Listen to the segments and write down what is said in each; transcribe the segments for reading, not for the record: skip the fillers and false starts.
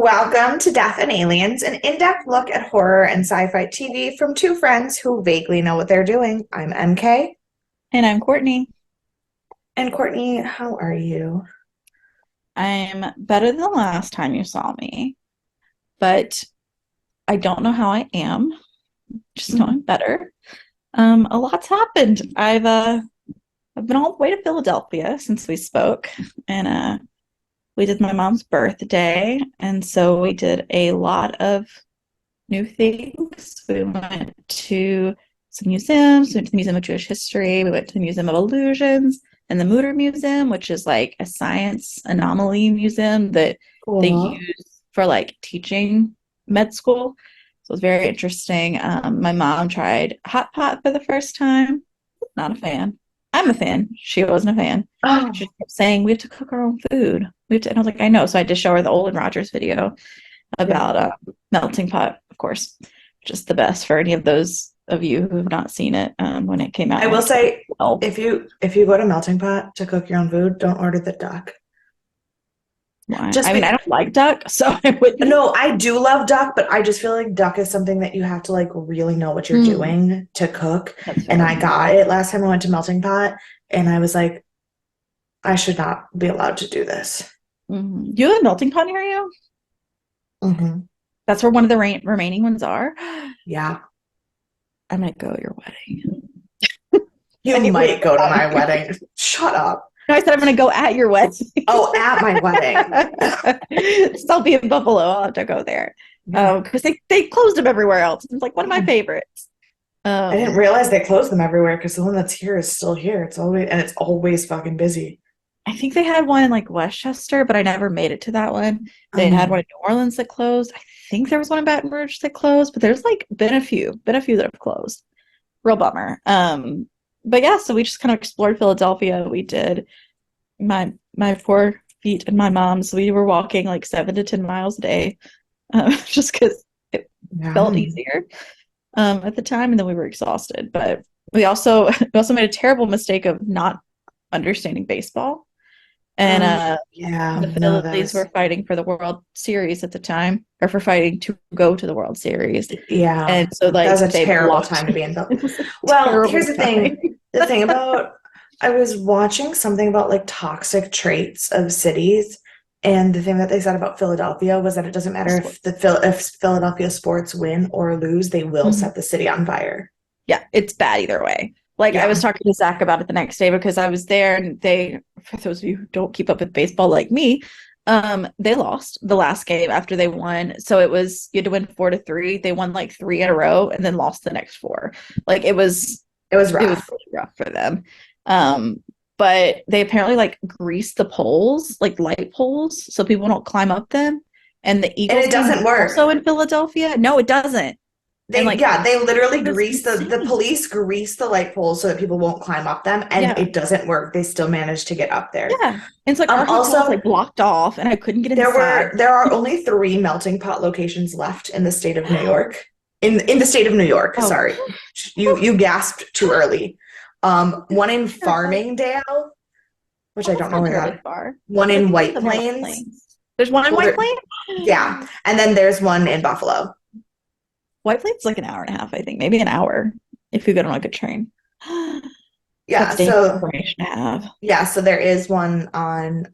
Welcome to Death and Aliens, an in-depth look at horror and sci-fi TV from two friends who vaguely know what they're doing. I'm MK. And I'm Courtney. And Courtney, how are you? I'm better than the last time you saw me, but I don't know how I am. Just know I'm better. A lot's happened. I've been all the way to Philadelphia since we spoke, and we did my mom's birthday, and so we did a lot of new things. We went to some museums. We went to the Museum of Jewish History. We went to the Museum of Illusions and the Mutter Museum, which is like a science anomaly museum that they Cool. use for like teaching med school. So it was very interesting. My mom tried hot pot for the first time. Not a fan. I'm a fan. She wasn't a fan. Oh, She kept saying we have to cook our own food. And I was like, I know. So I just show her the Olin Rogers video yeah. about melting pot, of course, just the best for any of those of you who have not seen it when it came out I in will like say, 2012. if you go to Melting Pot to cook your own food, don't order the duck. Why? Just I mean, I be don't like duck, so I wouldn't. No, I do love duck, but I just feel like duck is something that you have to like really know what you're Mm, doing to cook. that's And fair. I got it last time I went to Melting Pot, and I was like, I should not be allowed to do this. Do you have a melting pot near you? Hmm. That's where one of the remaining ones are. Yeah. I'm gonna go to your wedding. You Anyway, might go to my wedding. Shut up. no, I said I'm gonna go at your wedding. Oh, at my wedding. So I'll be in Buffalo. I'll have to go there. Yeah. Because they closed them everywhere else. It's like one of my favorites. I didn't Um, realize they closed them everywhere because the one that's here is still here. It's always fucking busy. I think they had one in like Westchester, but I never made it to that one. They had one Um, in New Orleans that closed. I think there was one in Baton Rouge that closed, but there's like been a few that have closed. Real bummer. But yeah, so we just kind of explored Philadelphia. We did my poor feet and my mom's. We were walking like 7 to 10 miles a day, just because it yeah. felt easier at the time, and then we were exhausted. But we also made a terrible mistake of not understanding baseball. And Yeah, the no, that Phillies were was, fighting for the World Series at the time, or for fighting to go to the World Series. yeah, And so that was like a they terrible blocked. time to be in. It was a Well, here's terrible the time. thing. The thing about, I was watching something about like toxic traits of cities, and the thing that they said about Philadelphia was that it doesn't matter if Philadelphia sports win or lose, they will Mhm. set the city on fire. Yeah, it's bad either way. Like I was Yeah. talking to Zach about it the next day because I was there, and they, for those of you who don't keep up with baseball like me, they lost the last game after they won. So it was you had to win 4-3. They won like three in a row and then lost the next four. Like It was it was rough. really rough for them. Um, but they apparently like grease the poles, like light poles, so people don't climb up them. And the And Eagles it game was doesn't work. also in Philadelphia. No, it doesn't. And They like yeah, they literally it was grease the insane. police grease the light poles so that people won't climb up them, and Yeah. it doesn't work. They still manage to get up there. Yeah. And so like our hotel was like Also, blocked off and I couldn't get there inside. were there are only three melting pot locations left in the state of New York. In the state of New York, Oh, sorry. You gasped too early. One in terrible. Farmingdale, which Oh, I that's don't know not where terribly that. far. One I in think there's White some in White Plains. Plains. There's one in Well, White there, Plains? yeah, and then there's one in Buffalo. White Plains is like an hour and a half, I think, maybe an hour if you get on like a train. Yeah, That's dangerous so information to have. Yeah, so there is one on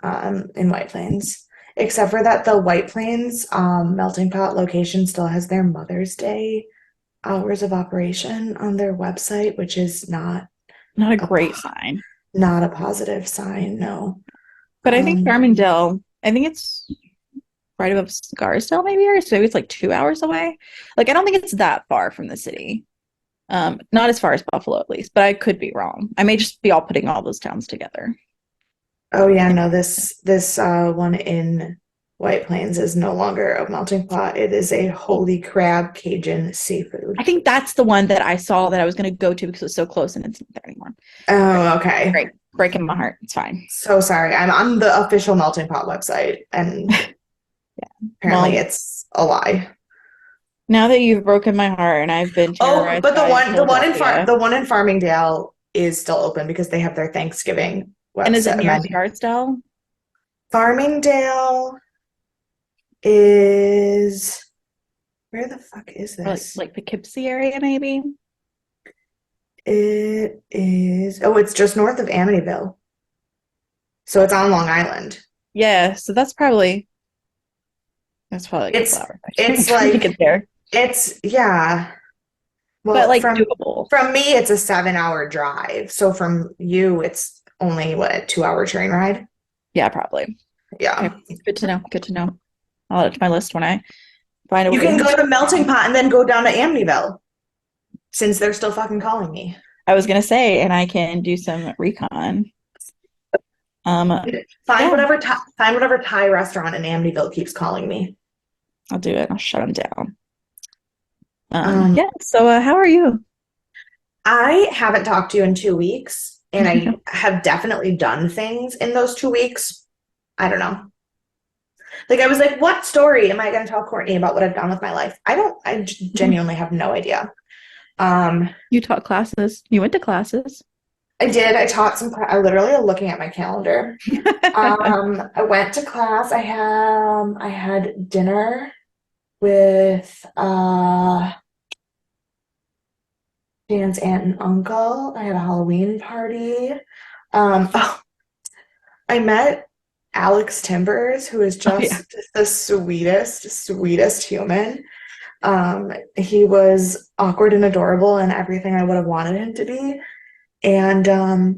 in White Plains. Except for that the White Plains melting pot location still has their Mother's Day hours of operation on their website, which is Not a a great sign. not a positive sign, no. But I think Um, Farmingdale, I think it's right above Scarsdale, maybe, or so maybe it's like 2 hours away. Like I don't think it's that far from the city. Not as far as Buffalo, at least, but I could be wrong. I may just be all putting all those towns together. oh yeah, no, this one in White Plains is no longer a melting pot. It is a holy crab Cajun I seafood. think that's the one that I saw that I was going to go to because it was so close and it's not there anymore. Great, Oh, okay. great, breaking my heart. It's fine. So sorry. I'm on the official melting pot website, and Yeah. apparently Well, it's a lie. now that you've broken my heart and I've been Oh, terrorized but by the Philadelphia, one in Farmingdale is still open because they have their Thanksgiving and is it website near menu. Scarsdale? Farmingdale, is where the fuck is Or this? like the Poughkeepsie area, maybe? It is, oh, it's just north of Amityville. So it's on Long Island. Yeah, so that's probably like a couple It's hours actually it's trying to get like there. yeah. But Well, like from doable. me it's a 7 hour drive. So from you it's only what, a 2 hour train ride? Yeah, probably. Yeah. Okay. Good to know. Good to know. I'll add it to my list when I find a You way to can have go to Melting Stargate. Pot and then go down to Amityville since they're still fucking calling me. I was gonna say, and I can do some recon. Um, Find yeah, whatever Thai restaurant in Amityville keeps calling me. I'll do it. I'll shut them down. Um, Yeah. So, how are you? I haven't talked to you in 2 weeks, and I have definitely done things in those 2 weeks. I don't know. Like I was like, what story am I going to tell Courtney about what I've done with my life? I genuinely have no idea. Um, You taught classes. You went to classes. I did. I taught some. I literally am looking at my calendar. I went to class. I had dinner with Dan's aunt and uncle. I had a Halloween party. Oh, I met Alex Timbers, who is Oh yeah. just the sweetest human. He was awkward and adorable and everything I would have wanted him to be. And oh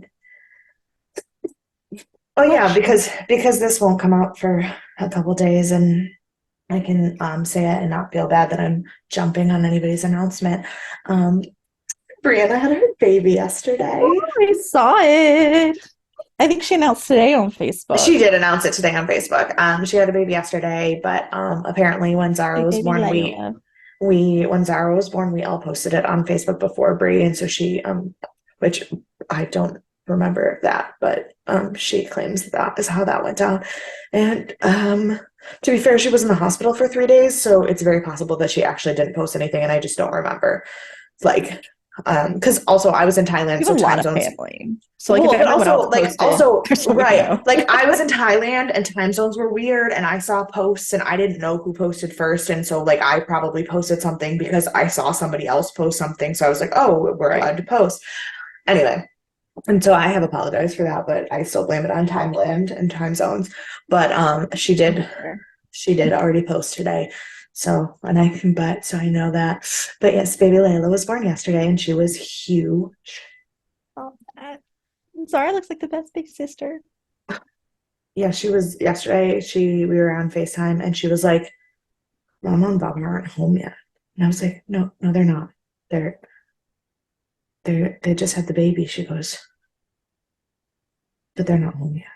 What a yeah, shame. because this won't come out for a couple days, and I can say it and not feel bad that I'm jumping on anybody's announcement. Um, Brianna had her baby yesterday. Oh, I saw it. I think she announced today on Facebook. She did announce it today on Facebook. She had a baby yesterday, but apparently when Zara Big was baby born, Layla. we when Zara was born, we all posted it on Facebook before Brie, and so she which I don't remember that, but she claims that is how that went down. And to be fair, she was in the hospital for 3 days, so it's very possible that she actually didn't post anything, and I just don't remember. Like, because also I was in Thailand, You have so a lot time of zones. family. So like if Well, but anyone else posted, there's a way to right. know. Like I was in Thailand and time zones were weird and I saw posts and I didn't know who posted first. And so like I probably posted something because I saw somebody else post something. So I was like, oh, we're Right. allowed to post. Anyway, and so I have apologized for that, but I still blame it on Timeland and time zones. But she did already post today. So and I can but so I know that. But yes, baby Layla was born yesterday and she was huge. Oh, that. Zara looks like the best big sister. Yeah, she was yesterday. We were on FaceTime and she was like, Mama and Baba aren't home yet. And I was like, no, no, they're not. They're they just had the baby. She goes, but they're not home yet.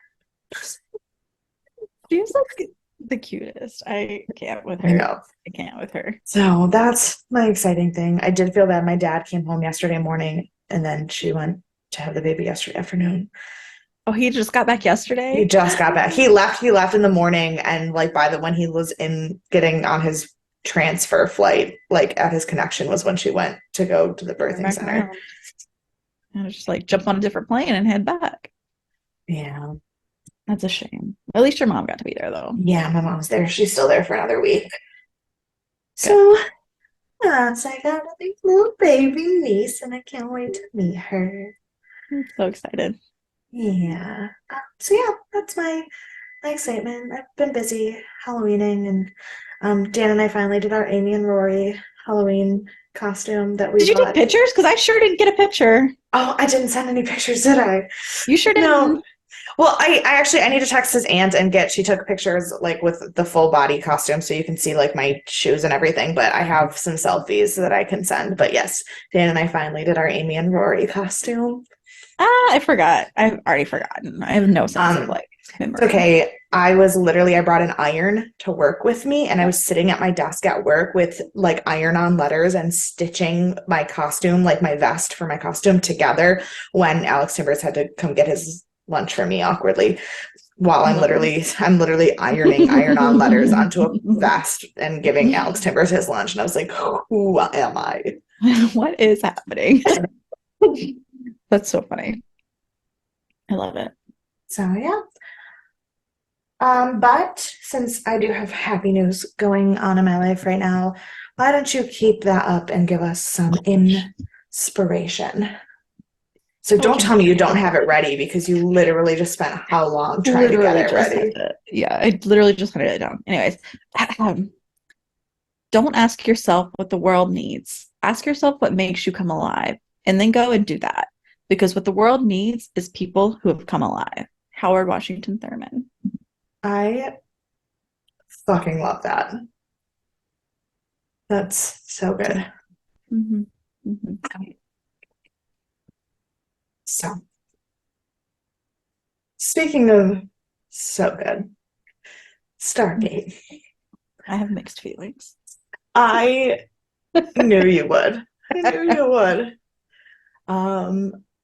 She's like the cutest. I can't with I her. know. I can't with her. So that's my exciting thing. I did feel bad. My dad came home yesterday morning and then she went to have the baby yesterday afternoon. Oh, he just got back He yesterday? just got back. He left in the morning and like by the when he was in getting on his transfer flight, like at his connection was when she went to go to the Turn birthing back center. around. And just like jump on a different plane and head back. Yeah. That's a shame. At least your mom got to be there though. Yeah, my mom's there. She's still there for another week. Good. So, so I got a big little baby niece, and I can't wait to meet her. I'm so excited. Yeah. So yeah, that's my excitement. I've been busy Halloweening, and Dan and I finally did our Amy and Rory Halloween costume that we Did you take bought. pictures? Because I sure didn't get a picture. Oh, I didn't send any pictures, did I? You sure No. didn't. Well, I actually I need to text his aunt and she took pictures like with the full body costume so you can see like my shoes and everything, but I have some selfies that I can send. But yes, Dan and I finally did our Amy and Rory costume. Ah, I forgot. I've already forgotten. I have no sense of Um, like it's memory. okay. I brought an iron to work with me and I was sitting at my desk at work with like iron on letters and stitching my costume, like my vest for my costume together when Alex Timbers had to come get his lunch for me awkwardly while I love I'm literally ironing iron on letters onto a it. vest and giving Alex Timbers his lunch. And I was like, who am I? What is happening? That's so funny. I love it. So yeah. But since I do have happy news going on in my life right now, why don't you keep that up and give us some inspiration? So don't Okay. tell me you don't have it ready because you literally just spent how long trying to get Literally it just had ready? to, yeah, I literally just had to write it down. Anyways, don't ask yourself what the world needs. Ask yourself what makes you come alive, and then go and do that. Because what the world needs is people who have come alive. Howard Washington Thurman. I fucking love that. That's so good. Mm-hmm. Mm-hmm. So, speaking of so good, Stargate. I have mixed feelings. I knew you would. I knew you would.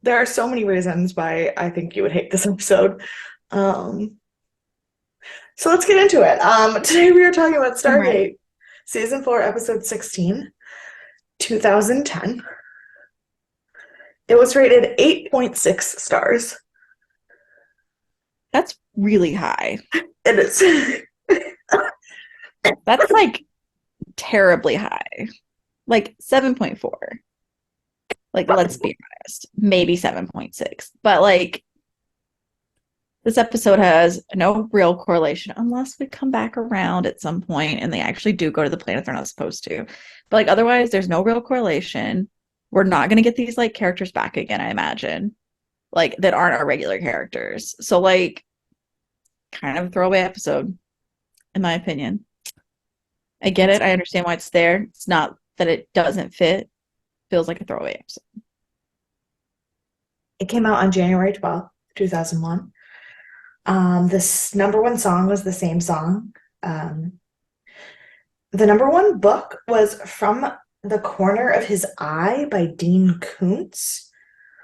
There are so many reasons why I think you would hate this episode. Um, so let's get into it. Today we are talking about I'm ready. Stargate, Season 4, Episode 16, 2010. It was rated 8.6 stars. That's really high. It is. That's like terribly high. Like 7.4. Like, let's be honest. Maybe 7.6. But like, this episode has no real correlation unless we come back around at some point and they actually do go to the planet they're not supposed to. But like, otherwise, there's no real correlation. We're not going to get these like characters back again, I imagine, like that aren't our regular characters. So, like, kind of a throwaway episode, in my opinion. I get it. I understand why it's there. It's not that it doesn't fit. Feels like a throwaway episode. It came out on January 12th, 2001. This number one song was the same song. Um, the number one book was From the Corner of His Eye by Dean Koontz.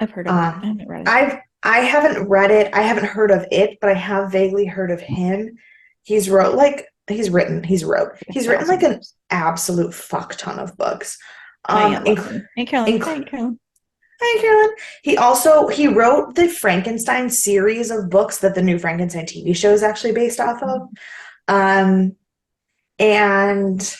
I've heard of it. I Um, haven't read it. I haven't read it. I haven't heard of it, but I have vaguely heard of him. He's written like Thousand an books. absolute fuck ton of books. My Um, aunt loves inc- him. Hey, Carolyn. inc- Hey, Carolyn. Hi, Carolyn. He wrote the Frankenstein series of books that the new Frankenstein TV show is actually based off of. Um, and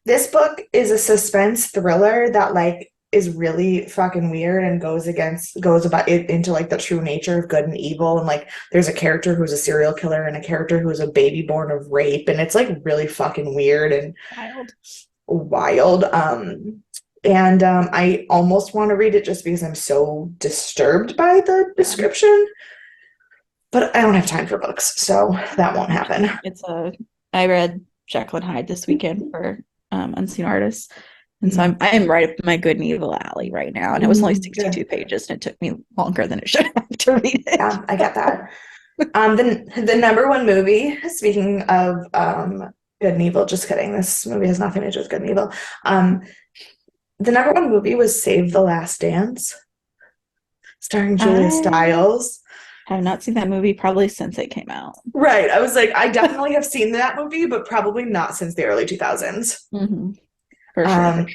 this book is a suspense thriller that like is really fucking weird and goes about it into like the true nature of good and evil. And like there's a character who's a serial killer and a character who's a baby born of rape, and it's like really fucking weird and Wild. wild. I almost want to read it just because I'm so disturbed by the Yeah. description, but I don't have time for books, so that won't happen. It's a. I read Jekyll and Hyde this weekend for Unseen Artists, and so I am right up my good and evil alley right now. And it was only 62 pages, and it took me longer than it should have to read it. Yeah, I get that. The number one movie, speaking of good and evil, just kidding. This movie has nothing to do with good and evil. The number one movie was Save the Last Dance, starring Julia Stiles. I have not seen that movie probably since it came out. Right. I was like, I definitely have seen that movie, but probably not since the early 2000s. Mm-hmm. For sure.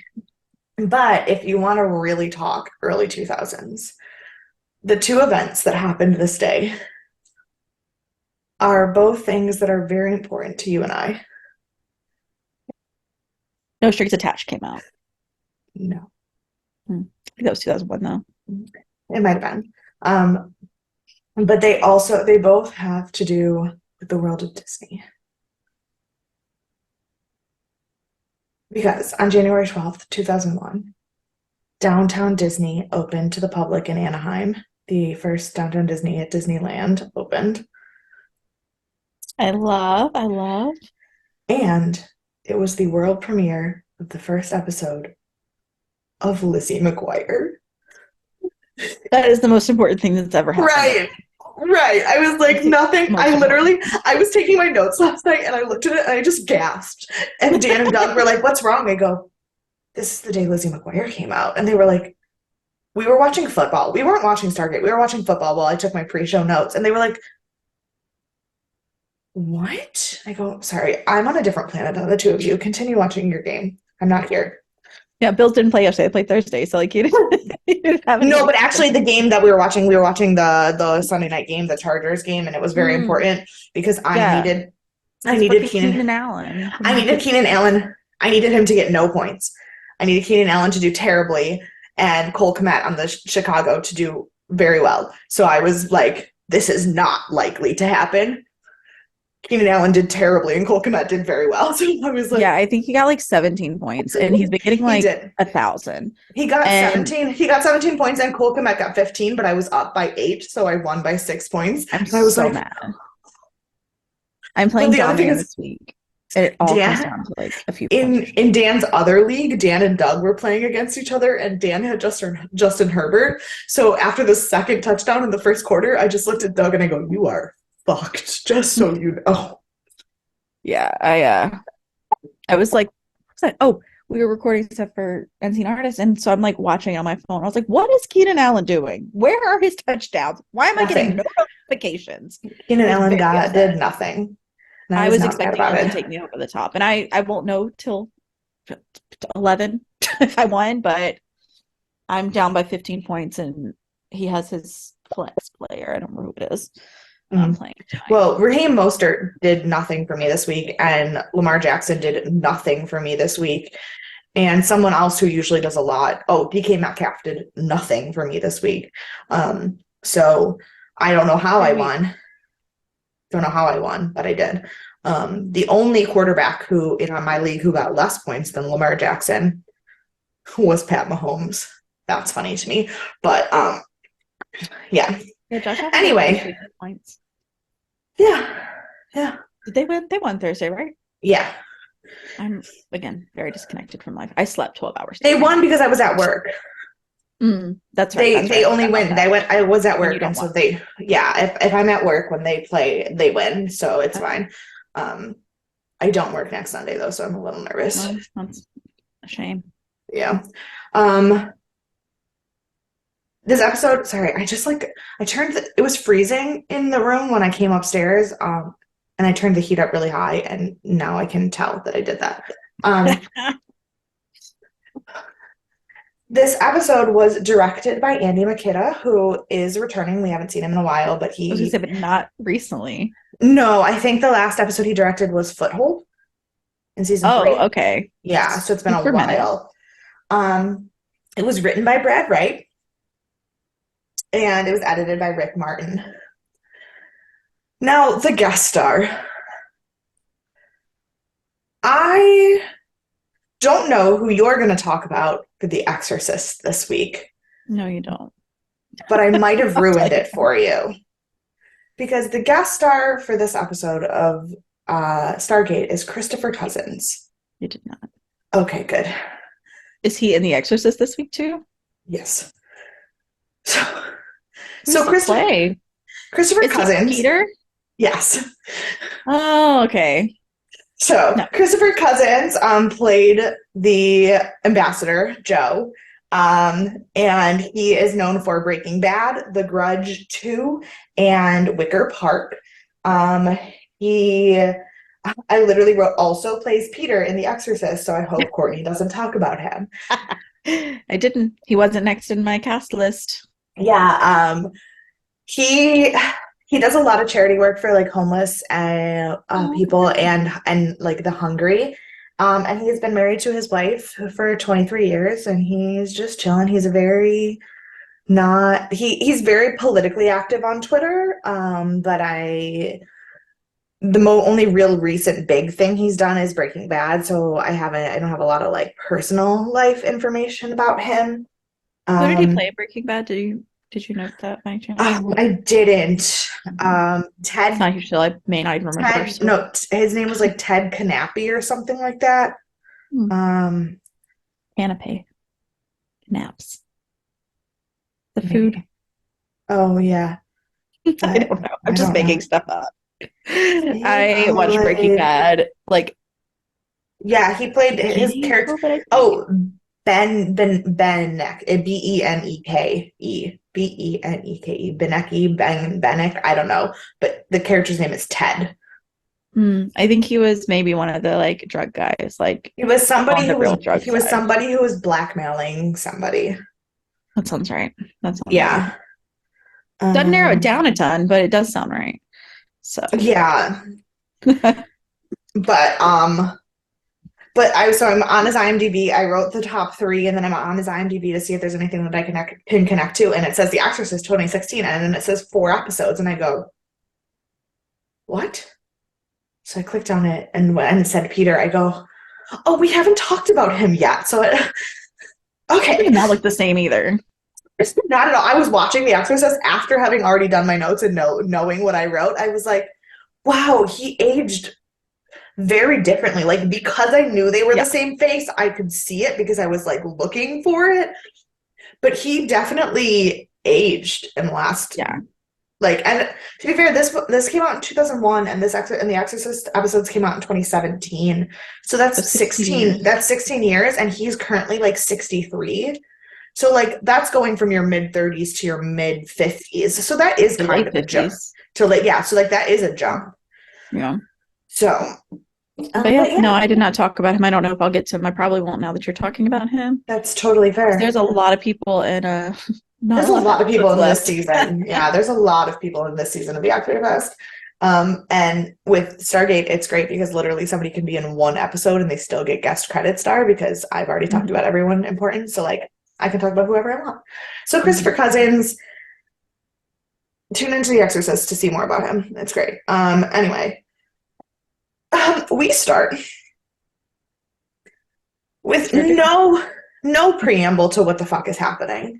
But if you want to really talk early 2000s, the two events that happened this day are both things that are very important to you and I. No Strings Attached came out. No. I think that was 2001 though. It might have been. But they both have to do with the world of Disney. Because on January 12th, 2001, Downtown Disney opened to the public in Anaheim. The first Downtown Disney at Disneyland opened. I love. And it was the world premiere of the first episode of Lizzie McGuire. That is the most important thing that's ever happened. Right. I was like, nothing. I was taking my notes last night and I looked at it and I just gasped. And Dan and Doug were like, what's wrong? I go, this is the day Lizzie McGuire came out. And they were like, we were watching football. We weren't watching Stargate. We were watching football while I took my pre-show notes. And they were like, what? I go, sorry, I'm on a different planet than the two of you. Continue watching your game. I'm not here. Yeah, Bills didn't play yesterday. They played Thursday, so like you didn't have any. No, but actually the game that we were watching the Sunday night game, the Chargers game, and it was very Mm, important because yeah, I it's needed fucking Keenan Keenan Allen. What do I you needed do? Keenan Allen. I needed him to get no points. I needed Keenan Allen to do terribly and Cole Kmet on the Chicago to do very well. So I was like, this is not likely to happen. Keenan Allen did terribly and Cole Kmet did very well. So I was like, Yeah, I think he got like 17 points, and he's been getting he like did. 1,000. He got And 17. He got 17 points and Cole Kmet got 15, but I was up by 8, so I won by 6 points. I'm And I was so like, mad. I'm but playing the other thing Dominator is this week. It all comes Dan down to like a few points. in Dan's other league, Dan and Doug were playing against each other, and Dan had Justin Herbert. So after the second touchdown in the first quarter, I just looked at Doug and I go, "You are fucked." Just so you know. Yeah, I was like, oh, we were recording stuff for Unseen Artists, and so I'm like watching on my phone. I was like, what is Keenan Allen doing? Where are his touchdowns? Why am I getting Nothing. no notifications? Keenan I was Allen very did upset. nothing, and I I was was not mad expecting about him to it. take me over the top, and I won't know till 11 if I won, but I'm down by 15 points, and he has his flex player. I don't remember who it is. Mhm. Playing tonight. Well, Raheem Mostert did nothing for me this week, and Lamar Jackson did nothing for me this week. And someone else who usually does a lot, oh, DK Metcalf did nothing for me this week. So I don't know how I won. Don't know how I won, but I did. The only quarterback who in my league who got less points than Lamar Jackson was Pat Mahomes. That's funny to me, but yeah. Yeah, Josh Allen got like Anyway, 50 points. yeah, yeah, Did they win? They won Thursday, right? yeah. I'm again very disconnected from life. I slept 12 hours They today. won because I was at work. That's right. They That's right. they I only forgot about win. They that. went. I was at When you work, don't and so watch. they yeah. If I'm at work when they play, they win. So it's Okay. fine. Um, I don't work next Sunday though, so I'm a little nervous. Well, that's a shame. Yeah. Um, this episode, sorry, I turned it was freezing in the room when I came upstairs. And I turned the heat up really high, and now I can tell that I did that. Um, this episode was directed by Andy McKitta, who is returning. We haven't seen him in a while, but I was gonna say, but not recently. no, I think the last episode he directed was Foothold in season Oh, 3. okay. Yeah, so it's been Speak a for a minute. while. It was written by Brad Wright, and it was edited by Rick Martin. Now, the guest star. I don't know who you're going to talk about for The Exorcist this week, No, you don't. but I might have I'll tell ruined you. it for you. Because the guest star for this episode of Stargate is Christopher Cousins. You did not. Okay, good. Is he in The Exorcist this week too? Yes. So, Who's he play? Christopher Is he Cousins. Peter? Yes. Oh, okay. So No. Christopher Cousins played the ambassador, Joe. And he is known for Breaking Bad, The Grudge 2, and Wicker Park. He I literally wrote also plays Peter in The Exorcist, so I hope Courtney doesn't talk about him. I didn't. He wasn't next in my cast list. Yeah, he does a lot of charity work for like homeless people and like the hungry. And he's been married to his wife for 23 years, and he's just chilling. He's a very not he's very politically active on Twitter. But only real recent big thing he's done is Breaking Bad, so I don't have a lot of like personal life information about him. Who did he play in Breaking Bad? Did you note that by any chance? I didn't. Ted. It's not usual. I may not even remember. Ted, no, his name was like Ted Canappi or something like that. Canapé. Naps. The food. Oh yeah. I don't know. I'm just making stuff up. I played- watched Breaking Bad. Like, Yeah, he played his beginning character. of it, I think. Oh, Benek, Beneke, Beneke, I don't know, but the character's name is Ted. I think he was maybe one of the like drug guys, like He was on somebody the who was real drug he was side. somebody who was blackmailing somebody. That sounds right. That sounds right. Yeah. Doesn't narrow it Um, down a ton, but it does sound right. So, yeah. But I'm on his IMDb. I wrote the top three, and then I'm on his IMDb to see if there's anything that I can connect to. And it says The Exorcist 2016, and then it says 4 episodes, and I go, what? So I clicked on it, and when it said Peter, I go, oh, we haven't talked about him yet. So it okay, did not look the same either. not at all. I was watching The Exorcist after having already done my notes and knowing what I wrote. I was like, wow, he aged very differently. Like, because I knew they were the Yeah. same face, I could see it because I was like looking for it. But he definitely aged in the last, Yeah. like, and to be fair, this came out in 2001, and the Exorcist episodes came out in 2017. So So that's 16 16. years. That's 16 years, and he's currently like 63. So like that's going from your mid 30s to your mid 50s. So that is The kind late of a jump. 50s. To like, yeah, so like that is a jump. Yeah. So, But yeah, but no, yeah, I did not talk about him. I don't know if I'll get to him. I probably won't now that you're talking about him. that's totally Because fair. there's a lot of people and not There's a a lot of lot of people episodes in this left. season. Yeah, there's a lot of people in this season of the Actor Fest. And with Stargate, it's great because literally somebody can be in one episode and they still get guest credit star because I've already talked Mhm. about everyone important. So like I can talk about whoever I want. So Christopher Mhm. Cousins, tune into The Exorcist to see more about him. It's great. Anyway, we start with Sure do. no preamble to what the fuck is happening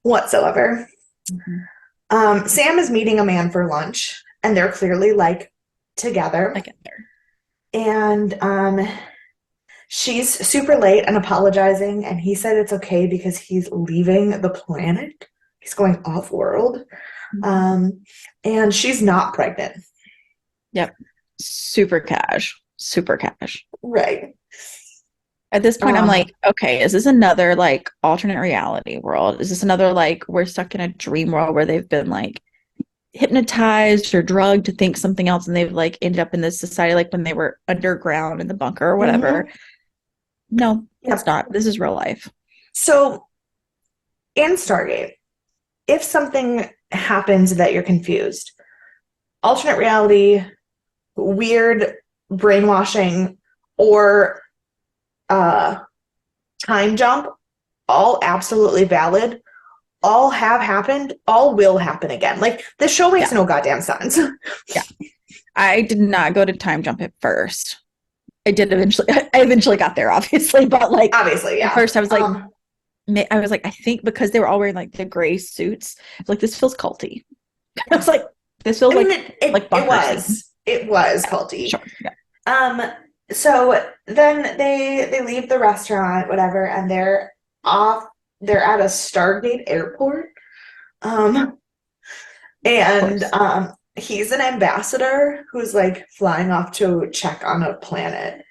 whatsoever. Mhm. Sam is meeting a man for lunch, and they're clearly like I together. get there. And she's super late and apologizing, and he said it's okay because he's leaving the planet. He's going off world. Mhm. Um, and she's not pregnant. Yep. Super cash. Super cash. Right. At this point, I'm Um, like, okay, is this another like alternate reality world? Is this another like we're stuck in a dream world where they've been like hypnotized or drugged to think something else and they've like ended up in this society like when they were underground in the bunker or whatever? mhm. No, it's Yep. not. This is real life. So in Stargate, if something happens that you're confused, alternate reality, weird brainwashing, or uh, time jump, all absolutely valid, all have happened, all will happen again. Like, this show makes Yeah. no goddamn sense. Yeah. I did not go to time jump at first. I did eventually. I eventually got there, obviously, but like Obviously, at yeah. first, I was like, I think because they were all wearing like the gray suits, I was like, this feels culty. I was like, this feels I mean, like it bunker scene. was. It was Yeah, culty. sure. Yeah. Um, so then they leave the restaurant, whatever, and off. They're at a Stargate airport. Um, Of and course. he's an ambassador who's like flying off to check on a planet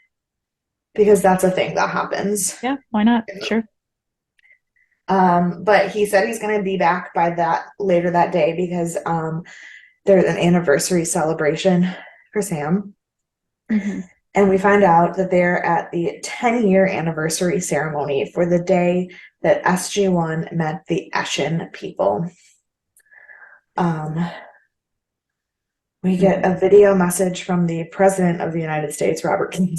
because that's a thing that happens. Yeah. Why not? Sure. But he said he's going to be back by that later that day because there's an anniversary celebration for Sam. Hmm. And we find out that they're at the 10-year anniversary ceremony for the day that SG-1 met the Eshin people. Um, we get a video message from the President of the United States, Robert Kennedy.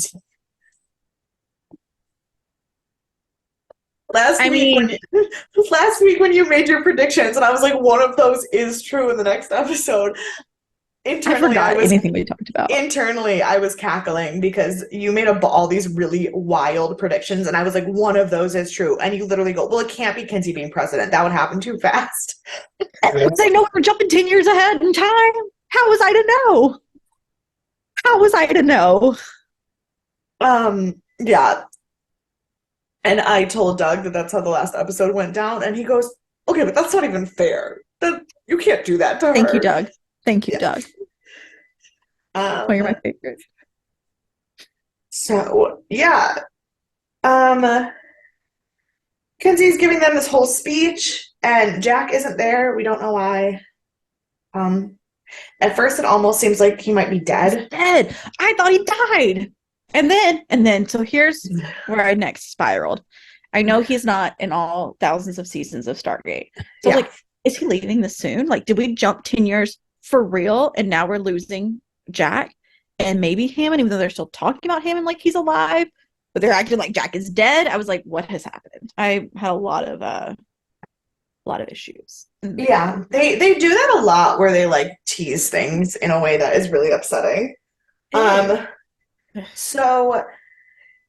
Last I week when mean, you, last week when you made your predictions, and I was like, one of those is true in the next episode. I Internally, I forgot was anything we talked about. internally I was cackling because you made all these really wild predictions, and I was like, one of those is true. And you literally go, well, it can't be Kinsey being president. That would happen too fast. Because I know we were jumping 10 years ahead in time. How was I to know? How was I to know? Yeah. And I told Doug that that's how the last episode went down, and he goes, okay, but that's not even fair. That you can't do that to Thank you, her. Doug. Thank you, Yeah. Doug. Well, you're my favorite. So yeah. Um, Kinsey's giving them this whole speech, and Jack isn't there. We don't know why. Um, At first, it almost seems like he might be He's dead. dead. I thought he died. So here's where I next spiraled. I know he's not in all thousands of seasons of Stargate. So I was Yeah. like, is he leaving this soon? Like, did we jump 10 years for real? And now we're losing Jack and maybe Hammond, even though they're still talking about Hammond like he's alive, but they're acting like Jack is dead. I was like, what has happened? I had a lot of issues in the Yeah, beginning. they do that a lot where they like tease things in a way that is really upsetting. It Um, so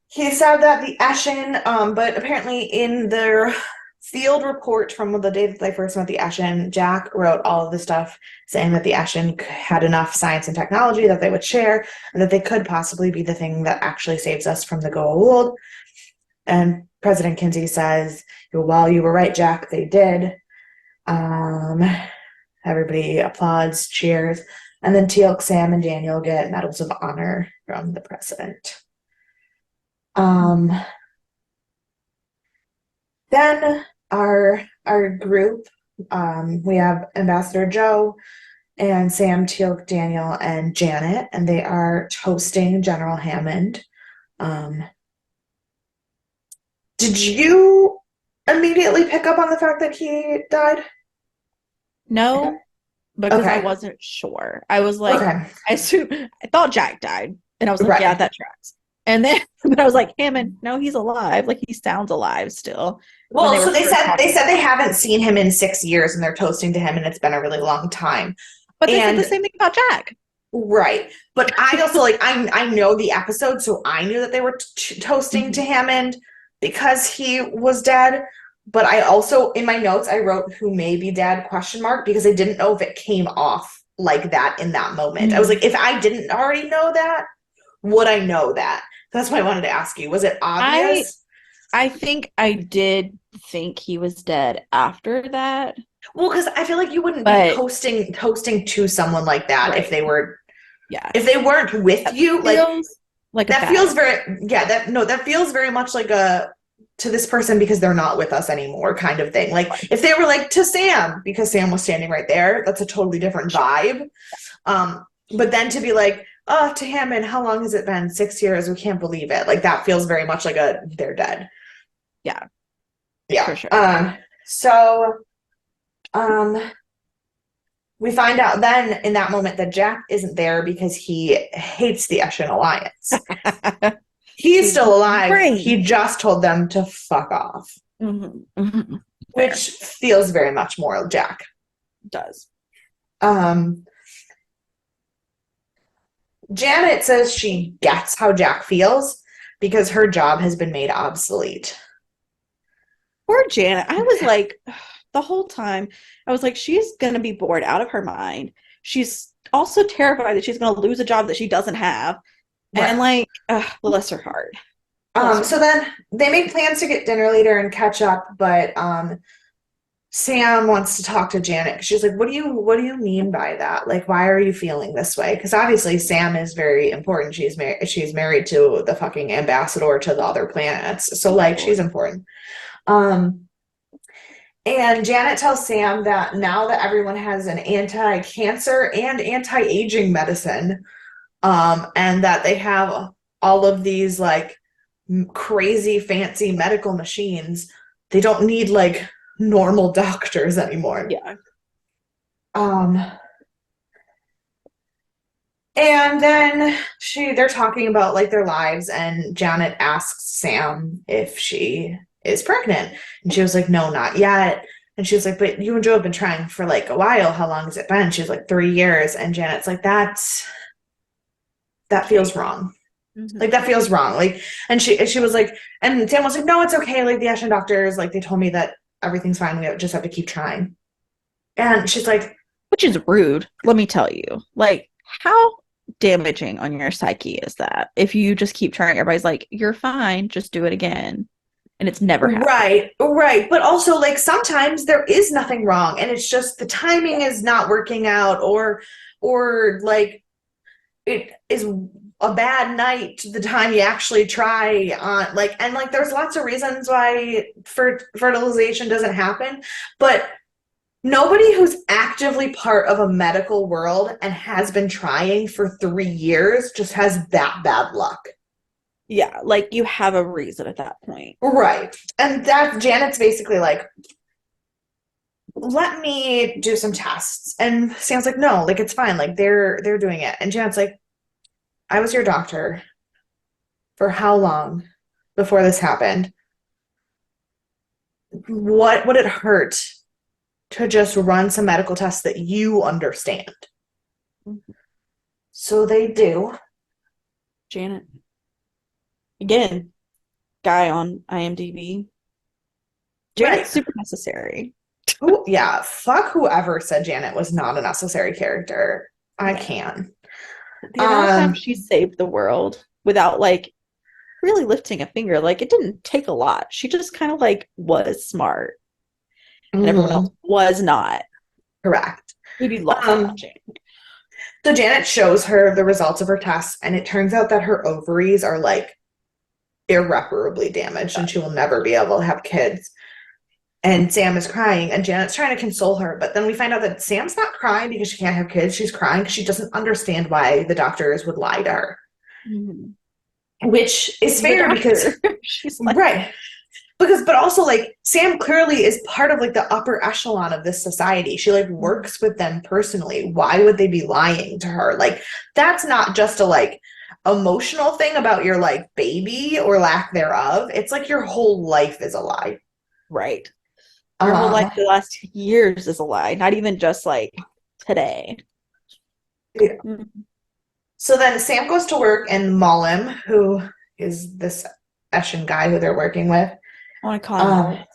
he said that the Eshin, but apparently in their field report from the day that they first met the Eshin, Jack wrote all of the stuff saying that the Eshin had enough science and technology that they would share, and that they could possibly be the thing that actually saves us from the Goa'uld. And President Kinsey says, "Well, you were right, Jack. They did." Um, Everybody applauds, cheers, and then Teal'c, Sam, and Daniel get medals of honor from the president. Um, then our group, we have Ambassador Joe and Sam, Teal'c, Daniel, and Janet, and they are toasting General Hammond. Um, did you immediately pick up on the fact that he died? No, because I Okay. wasn't sure. I was like, Okay. I thought Jack died, and I was like, yeah, Right. that tracks. And then, but I was like, Hammond, no, he's alive. Like he sounds alive still. When Well, they so were first they talking said about they it, haven't seen him in 6 years and they're toasting to him and it's been a really long time. but they said the And same thing about Jack. right. But I also like I know the episode, so I knew that they were toasting to Mhm. Hammond because he was dead. But I also in my notes I wrote who may be dead question mark because I didn't know if it came off like that in that moment. I was Mm. like, if I didn't already know that, would I know that? That's why I wanted to ask you. Was it I obvious? I think I did think he was dead after that, Well, because I feel like you wouldn't be but toasting to someone like that right, yeah, if they weren't with that you. Like feels like a that bad feels idea. very yeah, that no, that feels very much like a to this person because they're not with us anymore kind of thing. Like Right. if they were like to Sam because Sam was standing right there, that's a totally different Sure. vibe. But then to be like, oh, to Hammond, how long has it been? 6 years. We can't believe it. Like that feels very much like a they're dead. Yeah, Yeah. for sure. So um we find out then in that moment that Jack isn't there because he hates the Eshin Alliance. He's He's still alive. brain. He just told them to fuck off, Fair. which feels very much more Jack. Does. Um, Janet says she gets how Jack feels because her job has been made obsolete. Poor Janet. I was like, the whole time, I was like, she's going to be bored out of her mind. She's also terrified that she's going to lose a job that she doesn't have. And Right. like, bless her heart. Bless her So heart. then they make plans to get dinner later and catch up, but Sam wants to talk to Janet. She's like, what do you mean by that? Like, why are you feeling this way?" Because obviously Sam is very important. She's married to the fucking ambassador to the other planets. So like she's Lord. important. Um, and Janet tells Sam that now that everyone has an anti-cancer and anti-aging medicine, and that they have all of these like crazy fancy medical machines, they don't need like normal doctors anymore. Yeah. Um, and then they're talking about like their lives, and Janet asks Sam if she is pregnant, and she was like, "No, not yet." And she was like, "But you and Joe have been trying for like a while. How long has it been?" She was like, "3 years." And Janet's like, that feels Fake. wrong. Like Mm-hmm. that feels wrong. Like, and she was like, and Sam was like, "No, it's okay. Like the Ashen doctors, like they told me that everything's fine. We just have to keep trying." And she's like, Which is rude, let me tell you. Like, how damaging on your psyche is that? If you just keep trying, everybody's like, you're fine, just do it again. And it's never happened. right, right. But also, like, sometimes there is nothing wrong, and it's just the Yeah. timing is not working out, or like it is a bad night the time you actually try on like and like there's lots of reasons why fertilization doesn't happen, but nobody who's actively part of a medical world and has been trying for 3 years just has that bad luck. Yeah, like you have a reason at that point. Right. And that Janet's basically like, let me do some tests. And Sam's like, no, like it's fine. Like they're doing it. And Janet's like, I was your doctor for how long before this happened? What would it hurt to just run some medical tests that you understand? Mhm. So they do. Janet, again, guy on IMDb. Right. Janet's super necessary. Who, yeah, fuck whoever said Janet was not a necessary character. I Yeah. can. The amount of times Um, she saved the world without like really lifting a finger, like it didn't take a lot. She just kind of like was smart and everyone else mhm, was not. correct. We'd be lost Um, without Janet. so Janet shows her the results of her tests, and it turns out that her ovaries are like irreparably damaged and she will never be able to have kids. And Sam is crying, and Janet's trying to console her. But then we find out that Sam's not crying because she can't have kids. She's crying because she doesn't understand why the doctors would lie to her, Mm-hmm. which is The fair because, doctor, she's like, right. Because, but also, like, Sam clearly is part of like the upper echelon of this society. She like mm-hmm. works with them personally. Why would they be lying to her? Like, that's not just a like emotional thing about your like baby or lack thereof. It's like your whole life is a lie. Right. Your whole life Um, the last years is a lie, not even just like today. yeah. Mhm. So then Sam goes to work, and Mullen, who is this Eshin guy who they're working with, I want to call him um, Molly.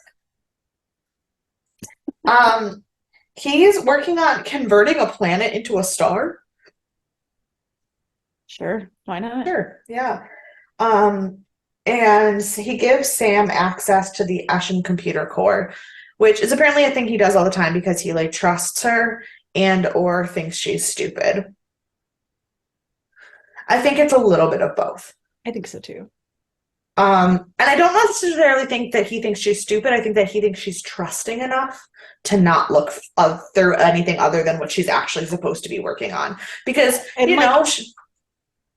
um, he's working on converting a planet into a star. Sure, why not? Sure, yeah. Um, and he gives Sam access to the Eshin computer core, which is apparently a thing he does all the time because he like trusts her and or thinks she's stupid. I think it's a little bit of both. I think so too. And I don't necessarily think that he thinks she's stupid. I think that he thinks she's trusting enough to not look through anything other than what she's actually supposed to be working on. Because, And you like, know,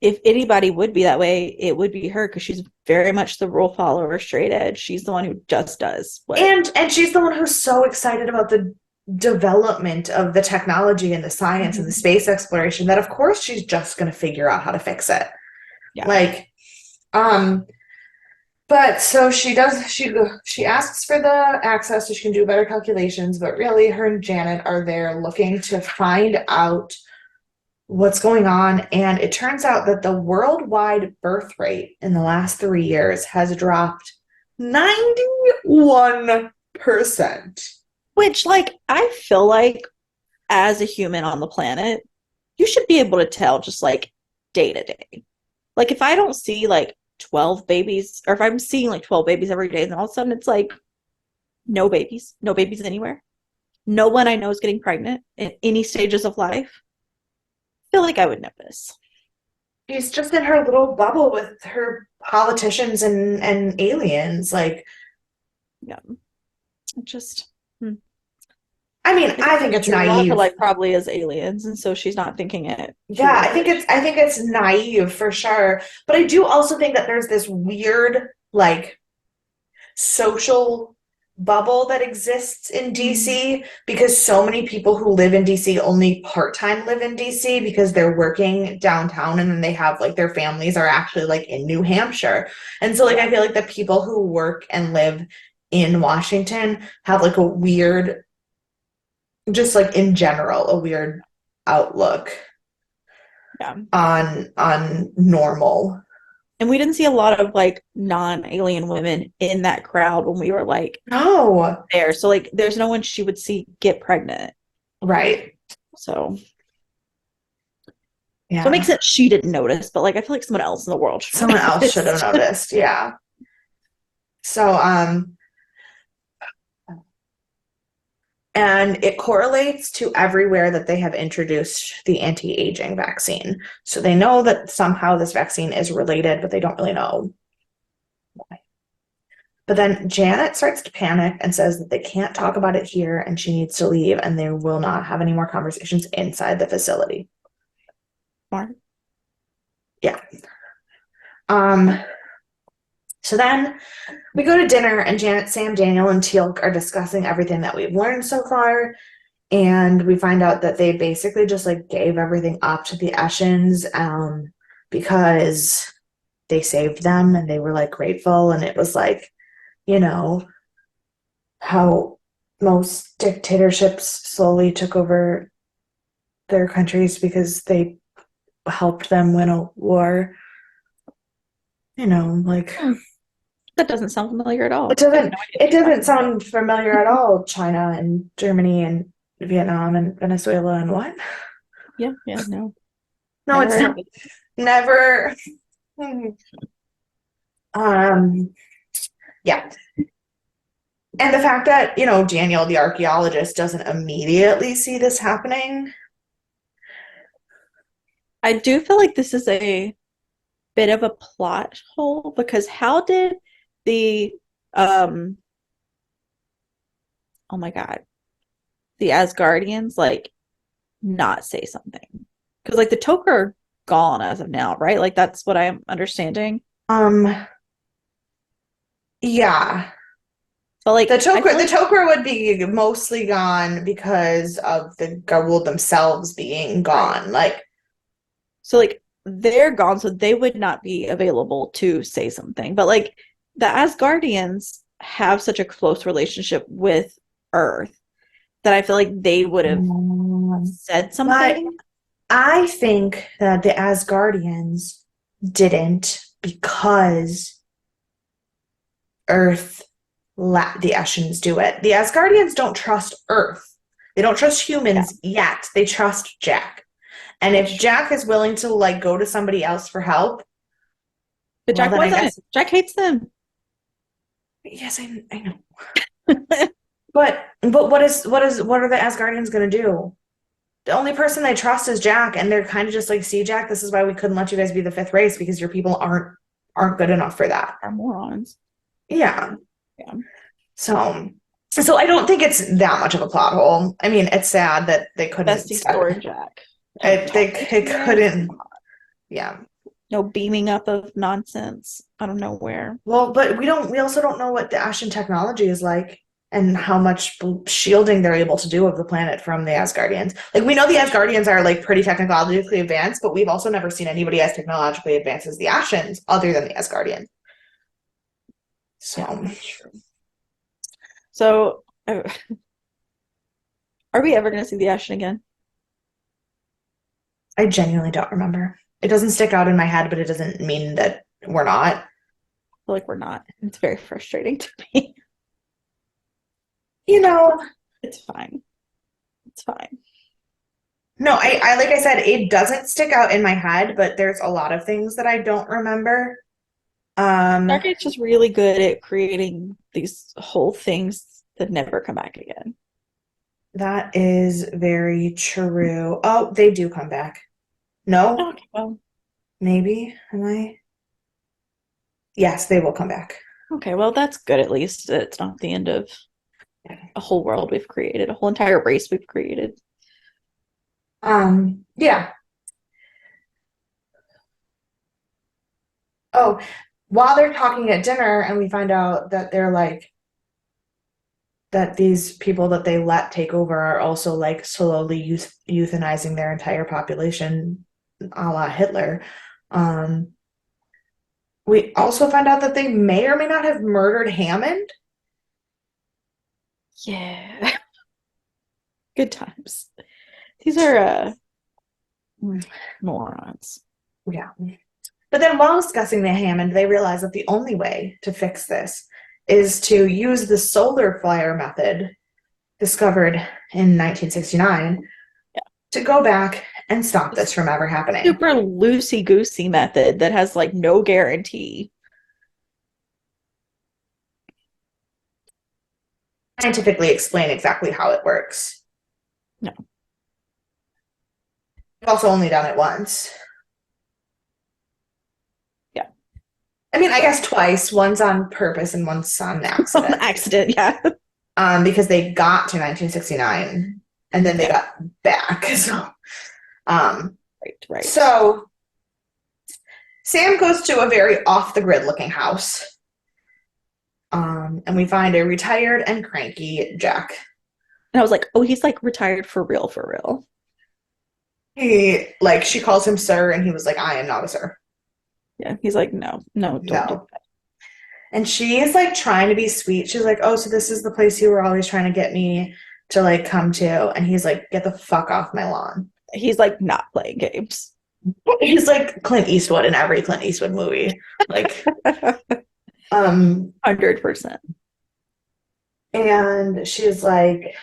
if anybody would be that way, it would be her because she's very much the rule follower, straight edge. She's the one who just does what. and she's the one who's so excited about the development of the technology and the science and the Mhm. space exploration that of course she's just going to figure out how to fix it. Yeah. Like, um, but so she asks for the access so she can do better calculations, but really her and Janet are there looking to find out what's going on. And it turns out that the worldwide birth rate in the last 3 years has dropped 91%. Which, like, I feel like as a human on the planet, you should be able to tell just like day to day. Like, if I don't see like 12 babies, or if I'm seeing like 12 babies every day, and all of a sudden it's like no babies anywhere. No one I know is getting pregnant in any stages of life. I feel like I would notice. She's just in her little bubble with her politicians and aliens. Like, Yeah. It just, hmm. I mean, I I think think that's it's true. A lot of her naive. life probably is aliens, and so she's not thinking it Yeah, pure fish. I think it's naive for sure. But I do also think that there's this weird like social bubble that exists in Mm-hmm. DC because so many people who live in DC only part-time live in DC because they're working downtown and then they have like their families are actually like in New Hampshire. And so like Yeah. I feel like the people who work and live in Washington have like a weird, just like in general, a weird outlook Yeah. on normal. And we didn't see a lot of like non-alien women in that crowd when we were like No. there. So like there's no one she would see get pregnant. Right. So it makes Yeah. sense she didn't notice, but like I feel like someone else in the world should Someone have else should have noticed. noticed. Yeah. So, and it correlates to everywhere that they have introduced the anti-aging vaccine. So they know that somehow this vaccine is related, but they don't really know why. But then Janet starts to panic and says that they can't talk about it here and she needs to leave and they will not have any more conversations inside the facility. Smart. Yeah. Um, so then we go to dinner and Janet, Sam, Daniel, and Teal'c are discussing everything that we've learned so far. And we find out that they basically just like gave everything up to the Eshens because they saved them and they were like grateful. And it was like, you know, how most dictatorships slowly took over their countries because they helped them win a war. You know, like That doesn't sound familiar at it all. I have doesn't no idea it what you're doesn't talking about. sound familiar at all. China and Germany and Vietnam and Venezuela and what? Yeah, yeah, no. No, Never it's heard not. of it. Never. Um, yeah. And the fact that, Daniel, the archaeologist, doesn't immediately see this happening. I do feel like this is a bit of a plot hole because how did the um oh my God, the Asgardians like not say something? Because like the Toker are gone as of now, right? Like that's what I'm understanding. Um, yeah. But The like I choker feel the like choker would be mostly gone because of the Garwood themselves being right. gone. Like, So like they're gone, so they would not be available to say something. But like the Asgardians have such a close relationship with Earth that I feel like they would have said but something. I think that the Asgardians didn't because Earth let the Eshens do it. The Asgardians don't trust Earth. They don't trust Yeah, humans yet. They trust Jack. And that's if true. Jack is willing to like go to somebody else for help, But well Jack then I wasn't. guess Jack hates them. yes, I know. But what are the Asgardians gonna do? The only person they trust is Jack, and they're kind of just like, see, Jack, this is why we couldn't let you guys be the fifth race because your people aren't good enough for that. Are morons. Yeah. Yeah. So I don't think it's that much of a plot hole. I mean, it's sad that they couldn't Besties Thor and Jack don't talk for they 2 years. couldn't. Yeah. No beaming up of nonsense out of nowhere. Well, but we also don't know what the Ashen technology is like and how much shielding they're able to do of the planet from the Asgardians. Like we know the That's true. Asgardians are like pretty technologically advanced, but we've also never seen anybody as technologically advanced as the Ashens other than the Asgardians. Yeah, So that's true. So, are we ever going to see the Ashen again? I genuinely don't remember. It doesn't stick out in my head, but it doesn't mean that we're not. I feel like we're not. It's very frustrating to me. You know, It's fine. It's fine. no, I like I said, it doesn't stick out in my head, but there's a lot of things that I don't remember. Um, Stargate's just really good at creating these whole things that never come back again. that is very true. Oh, they do come back. No, Okay, well, maybe. Am I? Yes, they will come back. okay, well, that's good at least. It's not the end of a whole world we've created, a whole entire race we've created. Yeah. Oh, while they're talking at dinner, and we find out that they're like that these people that they let take over are also like slowly euthanizing their entire population, a la Hitler. Um, we also find out that they may or may not have murdered Hammond. Yeah. Good times. These are morons. Yeah. But then while discussing the Hammond, they realize that the only way to fix this is to use the solar flare method discovered in 1969 Yeah. to go back and stop this This from ever happening. super loosey goosey method that has like no guarantee. Scientifically explain exactly how it works. No. I've also only done it once. Yeah. I mean, I guess twice. One's on purpose and one's on On accident. accident, yeah. Because they got to 1969 and then they Yeah, got back. Um, right, right. so Sam goes to a very off the grid looking house. And we find a retired and cranky Jack. And I was like, oh, he's like retired for real, for real. He like she calls him sir, and he was like, "I am not a sir." Yeah, he's like, no, no, don't do No. And she is like trying to be sweet. She's like, "Oh, so this is the place you were always trying to get me to like come to." And he's like, "Get the fuck off my lawn." that. He's like not playing games. He's like Clint Eastwood in every Clint Eastwood movie. Like, um, 100%. and she's like,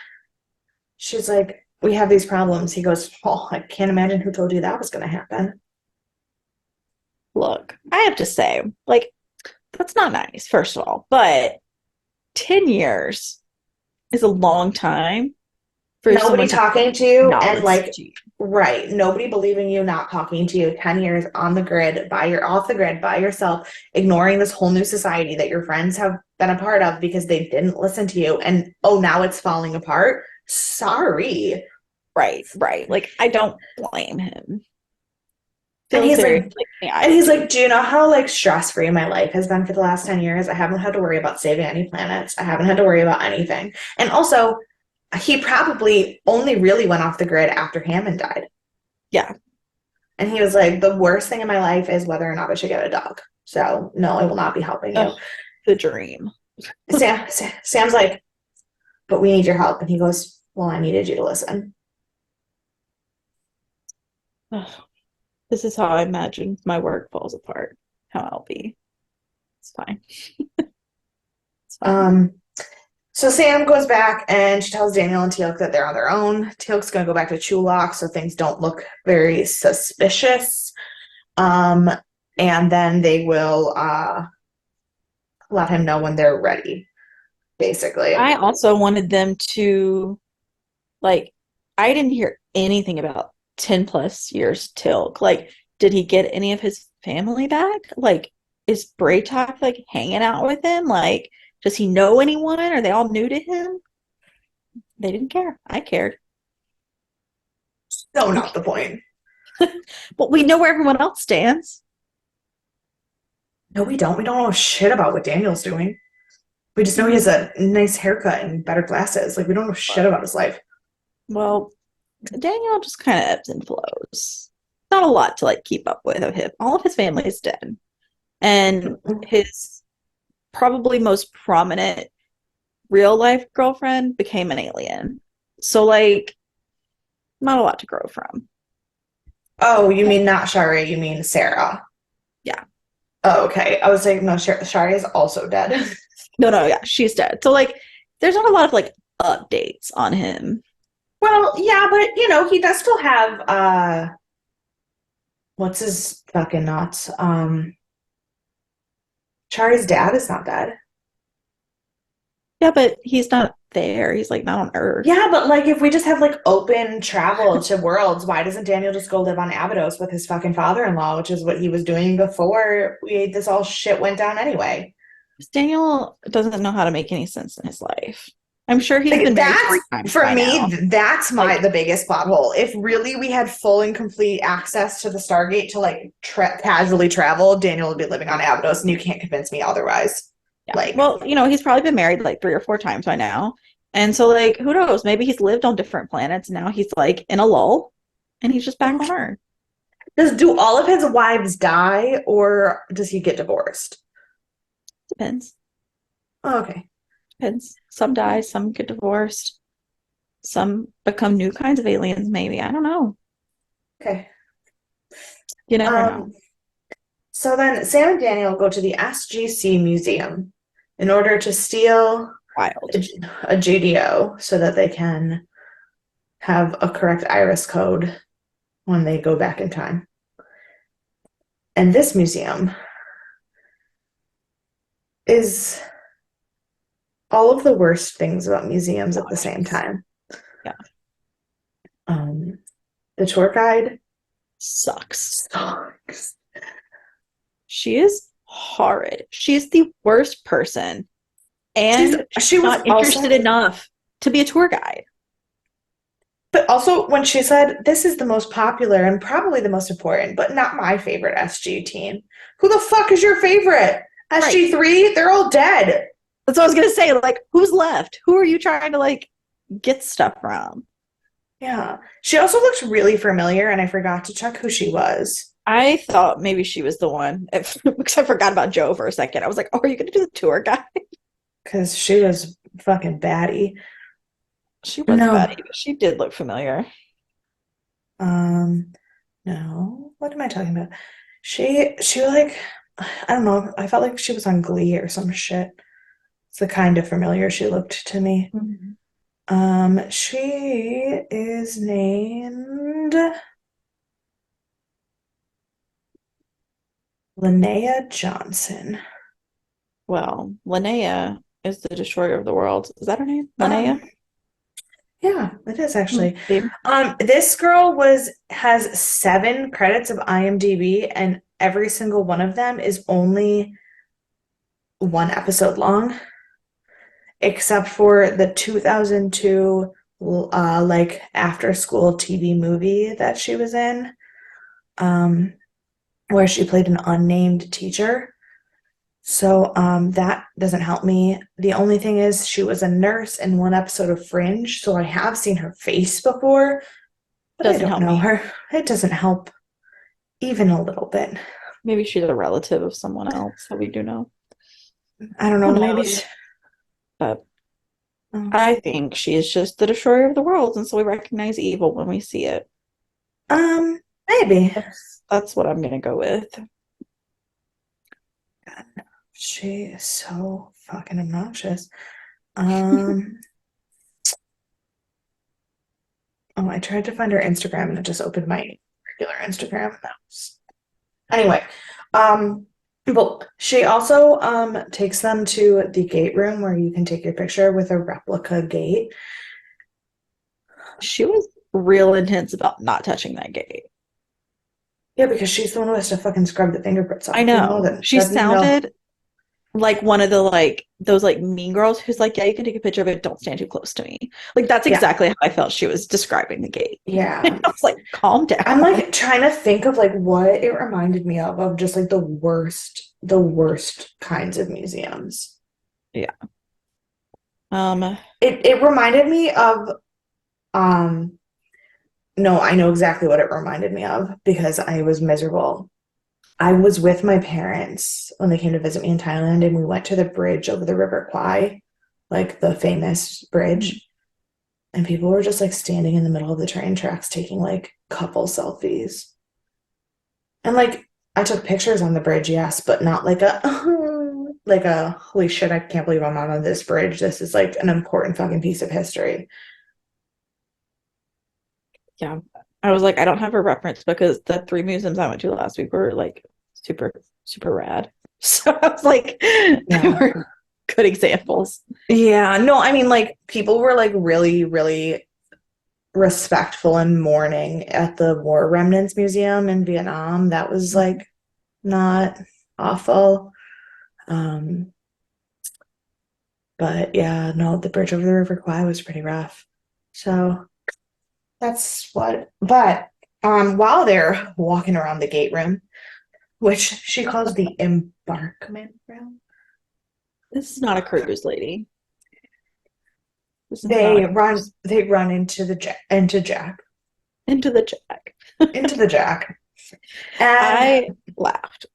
"We have these problems." He goes, "Oh, I can't imagine who told you that was going to happen." Look, I have to say, like, that's not nice, first of all, but 10 years is a long time for Nobody someone to talking to you not and listen like to you. right, nobody believing you, not talking to you, 10 years on the grid by your off the grid by yourself, ignoring this whole new society that your friends have been a part of because they didn't listen to you, and oh, now it's falling apart. Sorry. Right, right. Like, I don't blame him. And Feels very like me, I and would he's do. like, "Do you know how like stress-free my life has been for the last 10 years? I haven't had to worry about saving any planets. I haven't had to worry about anything." And also, he probably only really went off the grid after Hammond died. Yeah. And he was like, "The worst thing in my life is whether or not I should get a dog. So, no, I will not be helping Ugh, you." the dream. Sam's like, "But we need your help." And he goes, "Well, I needed you to listen." Ugh, this is how I imagine my work falls apart. How I'll be. It's fine. It's fine. Um, so Sam goes back and she tells Daniel and Teal'c that they're on their own. Teal'c's going to go back to Chulak so things don't look very suspicious. Um, and then they will let him know when they're ready, basically. I also wanted them to like I didn't hear anything about 10 plus years Tilk. Like, did he get any of his family back? Like, is Braytok like hanging out with him? Like, does he know anyone? Are they all new to him? They didn't care. I cared. No, not the point. But we know where everyone else stands. No, we don't. We don't know shit about what Daniel's doing. We just know he has a nice haircut and better glasses. Like, we don't know shit about his life. Well, Daniel just kind of ebbs and flows. Not a lot to like keep up with of him. All of his family is dead. And his probably most prominent real life girlfriend became an alien. So like not a lot to grow from. Oh, you mean not Shari, you mean Sarah. Yeah. Oh, okay. I was like, no, Shari is also dead. No, no, yeah, she's dead. So like there's not a lot of like updates on him. Well, yeah, but he does still have what's his fucking nuts? Shari's dad is not dead. Yeah, but he's not there. He's like not on Earth. Yeah, but like if we just have like open travel to worlds, why doesn't Daniel just go live on Abydos with his fucking father-in-law, which is what he was doing before this all shit went down anyway? Daniel doesn't know how to make any sense in his life. I'm sure he's Like been married that's 3 times for by me, now. that's Like, the biggest plot hole. If really we had full and complete access to the Stargate to like casually travel, Daniel would be living on Abydos, and you can't convince me otherwise. yeah. Like, Well, he's probably been married like 3 or 4 times by now. And so like who knows? Maybe he's lived on different planets. Now he's like in a lull and he's just back on Earth. do all of his wives die, or does he get divorced? Depends. Oh, okay, Depends. Some die, some get divorced, some become new kinds of aliens, maybe. I don't know. okay. You never know. Um, so then Sam and Daniel go to the SGC museum in order to steal Wild. a GDO so that they can have a correct iris code when they go back in time. And this museum is all of the worst things about museums at the same time. Yeah. Um, the tour guide Sucks. sucks. She is horrid. She's the worst person, and She she's was not also, interested enough to be a tour guide. but also when she said this is the most popular and probably the most important, but not my favorite SG team. Who the fuck is your favorite? Right. SG-3? They're all dead. That's what I was gonna say. Like, who's left? Who are you trying to like get stuff from? Yeah. She also looks really familiar, and I forgot to check who she was. I thought maybe she was the one because I forgot about Joe for a second. I was like, "Oh, are you gonna do the tour guide?" Because she was fucking batty. She was No. batty, but she did look familiar. Um, no. What am I talking about? She like, I don't know. I felt like she was on Glee or some shit. It's the kind of familiar she looked to me. Mhm. She is named Linnea Johnson. Well, Linnea is the destroyer of the world. Is that her name? Linnea? Um, yeah, it is actually. See? This girl has 7 credits of IMDb, and every single one of them is only 1 episode long, except for the 2002 like after school TV movie that she was in, um, where she played an unnamed teacher. So that doesn't help me. The only thing is she was a nurse in 1 episode of Fringe, so I have seen her face before, but I Doesn't don't help know me. her. It doesn't help even a little bit. Maybe she's a relative of someone else that we do know. I don't Who know, maybe knows? But um, I think she is just the destroyer of the world, and so we recognize evil when we see it. um maybe. That's what I'm gonna go with. She is so fucking obnoxious. Um oh, I tried to find her Instagram and it just opened my regular Instagram. Anyway, um, but she also takes them to the gate room where you can take your picture with a replica gate. She was real intense about not touching that gate. Yeah, because she's the one who has to fucking scrub the fingerprints I off. We know know. that. She That no. sounded like one of the like those like mean girls who's like, yeah, you can take a picture, but don't stand too close to me. Like that's Yeah, exactly how I felt she was describing the gate. I yeah. was like, calm I'm down. like trying to think of like what it reminded me of just like the worst kinds of museums. Yeah. Um, It reminded me of um no, I know exactly what it reminded me of because I was miserable. I was with my parents when they came to visit me in Thailand, and we went to the bridge over the River Kwai, like the famous bridge. And people were just like standing in the middle of the train tracks taking like couple selfies. And like I took pictures on the bridge, yes, but not like a like a holy shit, I can't believe I'm on this bridge. This is like an important fucking piece of history. yeah. I was like, I don't have a reference because the 3 museums I went to last week were like super, super rad. So I was like, they Yeah. were good examples. Yeah, no, I mean like people were like really, really respectful and mourning at the War Remnants Museum in Vietnam. That was like not awful. Um, but yeah, no, the bridge over the River Kwai was pretty rough. So that's what, but while they're walking around the gate room, which she calls the embarkment room, This is not a cruise, lady. This is not a they cruise. run into the Jack Into the Jack. into the Jack. And I laughed.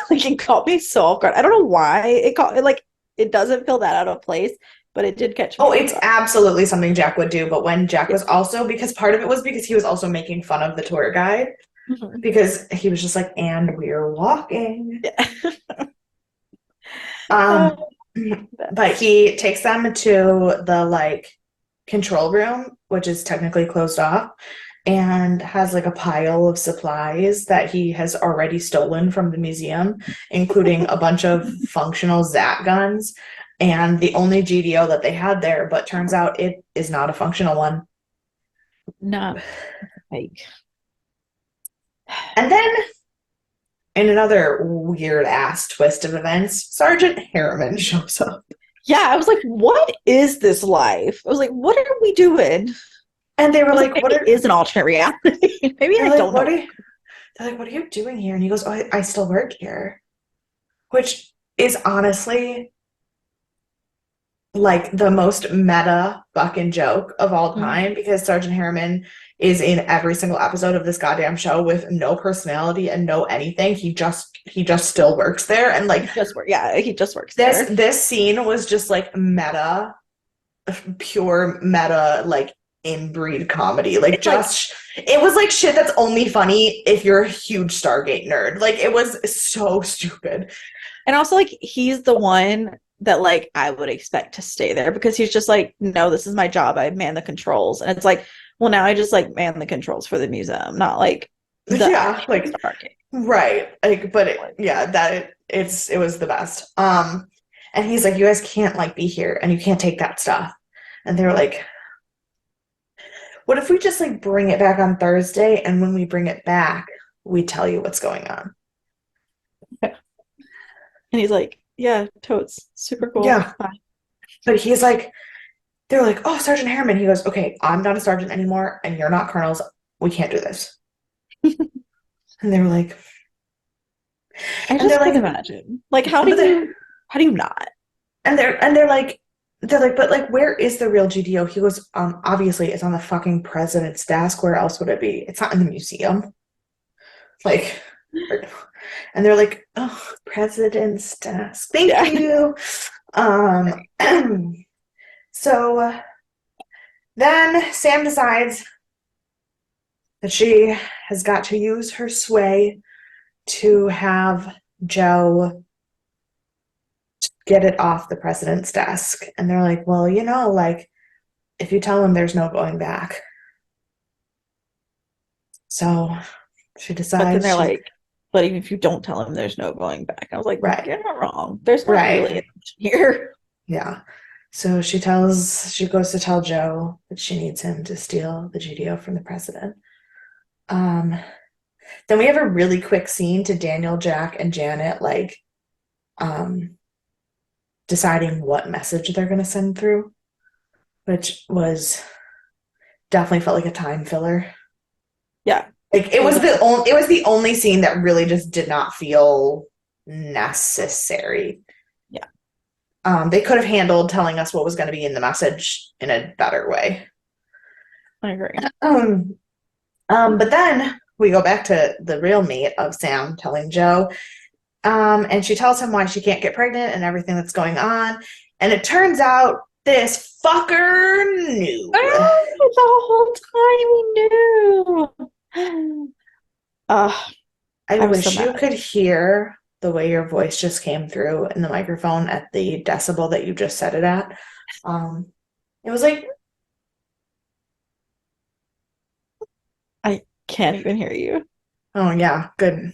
Like it caught me so off guard. I don't know why it caught it like it doesn't feel that out of place, but it did catch me oh, off it's guard. absolutely something Jack would do. But when Jack Yeah. was also, because part of it was because he was also making fun of the tour guide, Mhm. because he was just like, and we're walking. Yeah. Um, Oh, but he takes them to the like control room, which is technically closed off, and has like a pile of supplies that he has already stolen from the museum, including a bunch of functional Zat guns and the only GDO that they had there, but turns out it is not a functional one. not like And then in another weird ass twist of events, Sergeant Harriman shows up. Yeah, I was like, what is this life? I was like, what are we doing? And they I were was like, like, maybe it is an alternate reality. Maybe they're I like, don't what know. are you, they're like, what are you doing here? And he goes, oh, I still work here, which is honestly like the most meta fucking joke of all Mhm. time because Sergeant Harriman is in every single episode of this goddamn show with no personality and no anything. He just still works there. And like He just works this there. this scene was just like meta, pure meta, like inbreed comedy. Like It's like, just it was like shit that's only funny if you're a huge Stargate nerd. Like it was so stupid. and also like he's the one that like I would expect to stay there because he's just like, no, this is my job. I man the controls. And it's like, well, now I just like man the controls for the museum, not like the Yeah, actual like Stargate. right. Like but Like, yeah, it was the best. And he's like, you guys can't like be here and you can't take that stuff. And they were like, what if we just like bring it back on Thursday and when we bring it back, we tell you what's going on? and he's like, yeah, totes, super cool. Yeah. Bye. But he's like, they're like, oh, Sergeant Harriman. He goes, okay, I'm not a sergeant anymore and you're not colonels. We can't do this. And they were like, I and they're just can't like, imagine. Like, but they how do you not? and they're like, but like, where is the real GDO? He goes, obviously it's on the fucking president's desk. Where else would it be? It's not in the museum. Like, and they're like, oh, president's desk. Thank Yeah. you. Um, so then Sam decides that she has got to use her sway to have Joe get it off the president's desk. And they're like, well, like if you tell him there's no going back. So she But then decides they're she's like, but even if you don't tell him there's no going back. I was like, right, you're not wrong. There's not really right. an option here. Yeah. So she goes to tell Joe that she needs him to steal the GDO from the president. Um, then we have a really quick scene to Daniel, Jack, and Janet like um deciding what message they're gonna send through, which was definitely felt like a time filler. Yeah. Like It was a it was the only scene that really just did not feel necessary. yeah, They could have handled telling us what was going to be in the message in a better way. I agree. Um, but then we go back to the real meat of Sam telling Joe, and she tells him why she can't get pregnant and everything that's going on. And it turns out this fucker knew. Oh, the whole time we knew. I I was so wish you mad. could hear the way your voice just came through in the microphone at the decibel that you just said it at. It was like, I can't even hear you. oh yeah, good.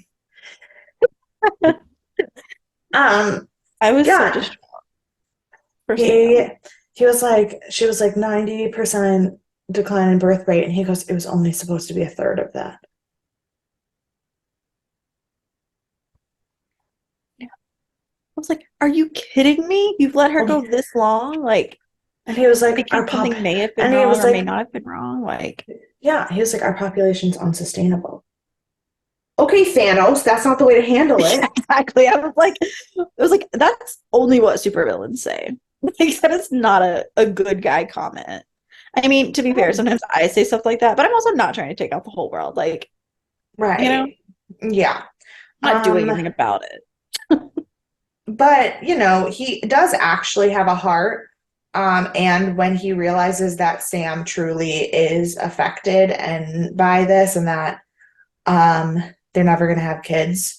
Um, I was so yeah, distraught for he Sam. he was like, she was like 90% decline in birth rate, and he goes, it was only supposed to be a third of that. I was like, are you kidding me? You've let her And go this long? Like, he was like, thinking something may have been and he wrong was or may like, not have been wrong. Like, yeah, he was like, our population's unsustainable. Okay, Thanos, that's not the way to handle yeah, it. exactly. That's only what supervillains say. Like, that is not a good guy comment. I mean, to be fair, sometimes I say stuff like that, but I'm also not trying to take out the whole world. Like, I'm Right. Yeah. not doing Um, anything about it. but he does actually have a heart. And when he realizes that Sam truly is affected and by this and that um they're never gonna have kids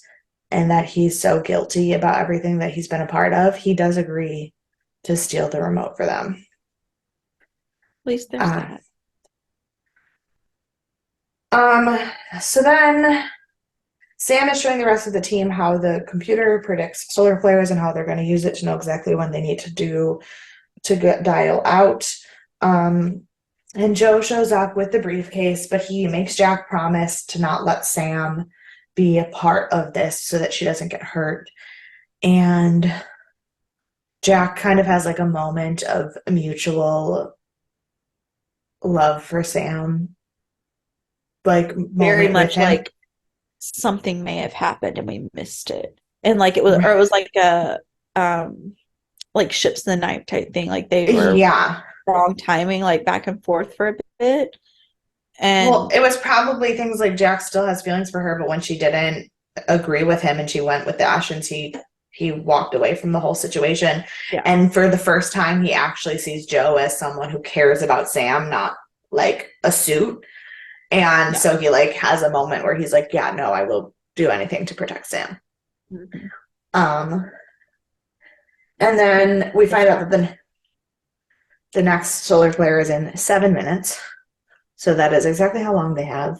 and that he's so guilty about everything that he's been a part of, he does agree to steal the remote for them. At least there's Uh, that. um, so then Sam is showing the rest of the team how the computer predicts solar flares and how they're going to use it to know exactly when they need to do to get dial out. Um, and Joe shows up with the briefcase, but he makes Jack promise to not let Sam be a part of this so that she doesn't get hurt. And Jack kind of has like a moment of mutual love for Sam, like Very moment with much him. like something may have happened and we missed it. And like it was, or it was like a, like ships in the night type thing. Like they were Yeah. wrong timing, like back and forth for a bit. Well, And it was probably things like Jack still has feelings for her, but when she didn't agree with him and she went with the Ashens, he walked away from the whole situation. yeah, And for the first time, he actually sees Joe as someone who cares about Sam, not like a suit. And yeah. so he like has a moment where he's like, "Yeah, no, I will do anything to protect Sam." Mm-hmm. Um, and then we find out that the next solar flare is in 7 minutes. So that is exactly how long they have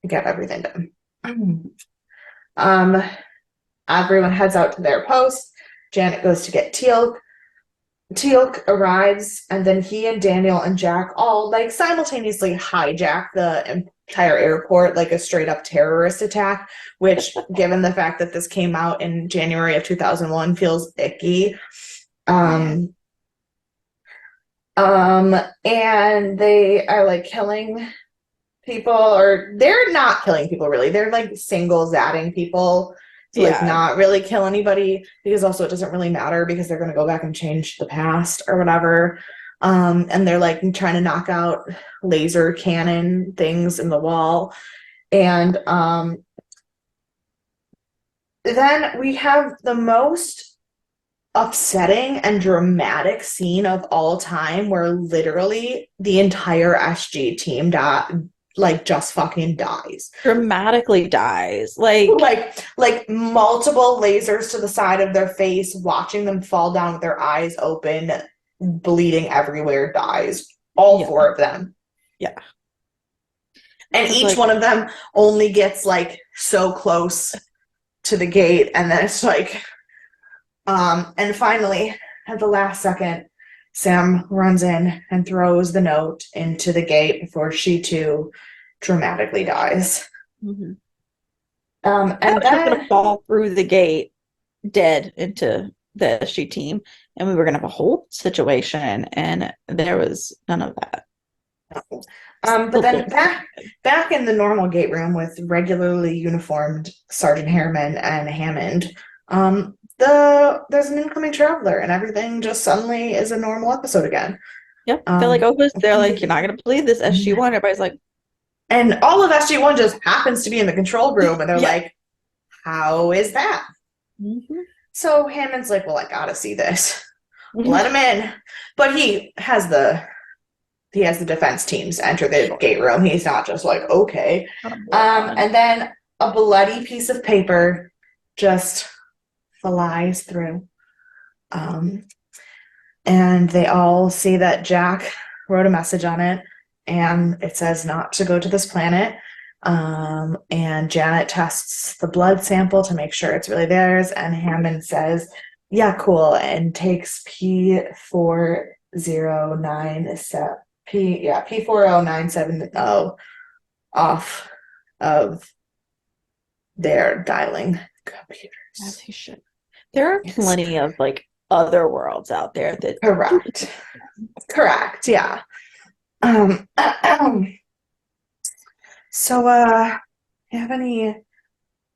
to get everything done. Um, Everyone heads out to their post. Janet goes to get Teal'c. Teal'c arrives, and then he and Daniel and Jack all like simultaneously hijack the entire airport like a straight up terrorist attack, which, given the fact that this came out in January of 2001, feels icky. Yeah. Um, and they are like killing people, or they're not killing people really. They're like single zatting people to like Yeah. not really kill anybody, because also it doesn't really matter because they're going to go back and change the past or whatever. And they're like trying to knock out laser cannon things in the wall. And then we have the most upsetting and dramatic scene of all time where literally the entire SG team like just fucking dies. Dramatically dies. Like, Like multiple lasers to the side of their face, watching them fall down with their eyes open, bleeding everywhere, dies. All yeah, four of them. yeah. And It's each like, one of them only gets like so close to the gate, and then it's like and finally, at the last second, Sam runs in and throws the note into the gate before she too dramatically dies. mhm. I And thought she was gonna then fall through the gate dead into the SG team, and we were gonna have a whole situation, and there was none of that. But Still then don't. back in the normal gate room with regularly uniformed Sergeant Harriman and Hammond, there's an incoming traveler, and everything just suddenly is a normal episode again. Yep, they're like, Um, oh, they're like, you're not gonna believe this SG-1. Everybody's like, and all of SG-1 just happens to be in the control room, and they're yeah. like, "How is that?" Mhm. So Hammond's like, "Well, I gotta see this. Let him in." But he has the defense teams enter the Sure. gate room. He's not just like, okay. Not a moron. And then a bloody piece of paper just flies through. Um, and they all see that Jack wrote a message on it, and it says not to go to this planet. And Janet tests the blood sample to make sure it's really theirs, and Hammond says, "Yeah, cool," and takes P40970 off of their dialing As computers. he should. There are Yes, plenty of like other worlds out there that do. correct. Correct, yeah. Um, so, you have any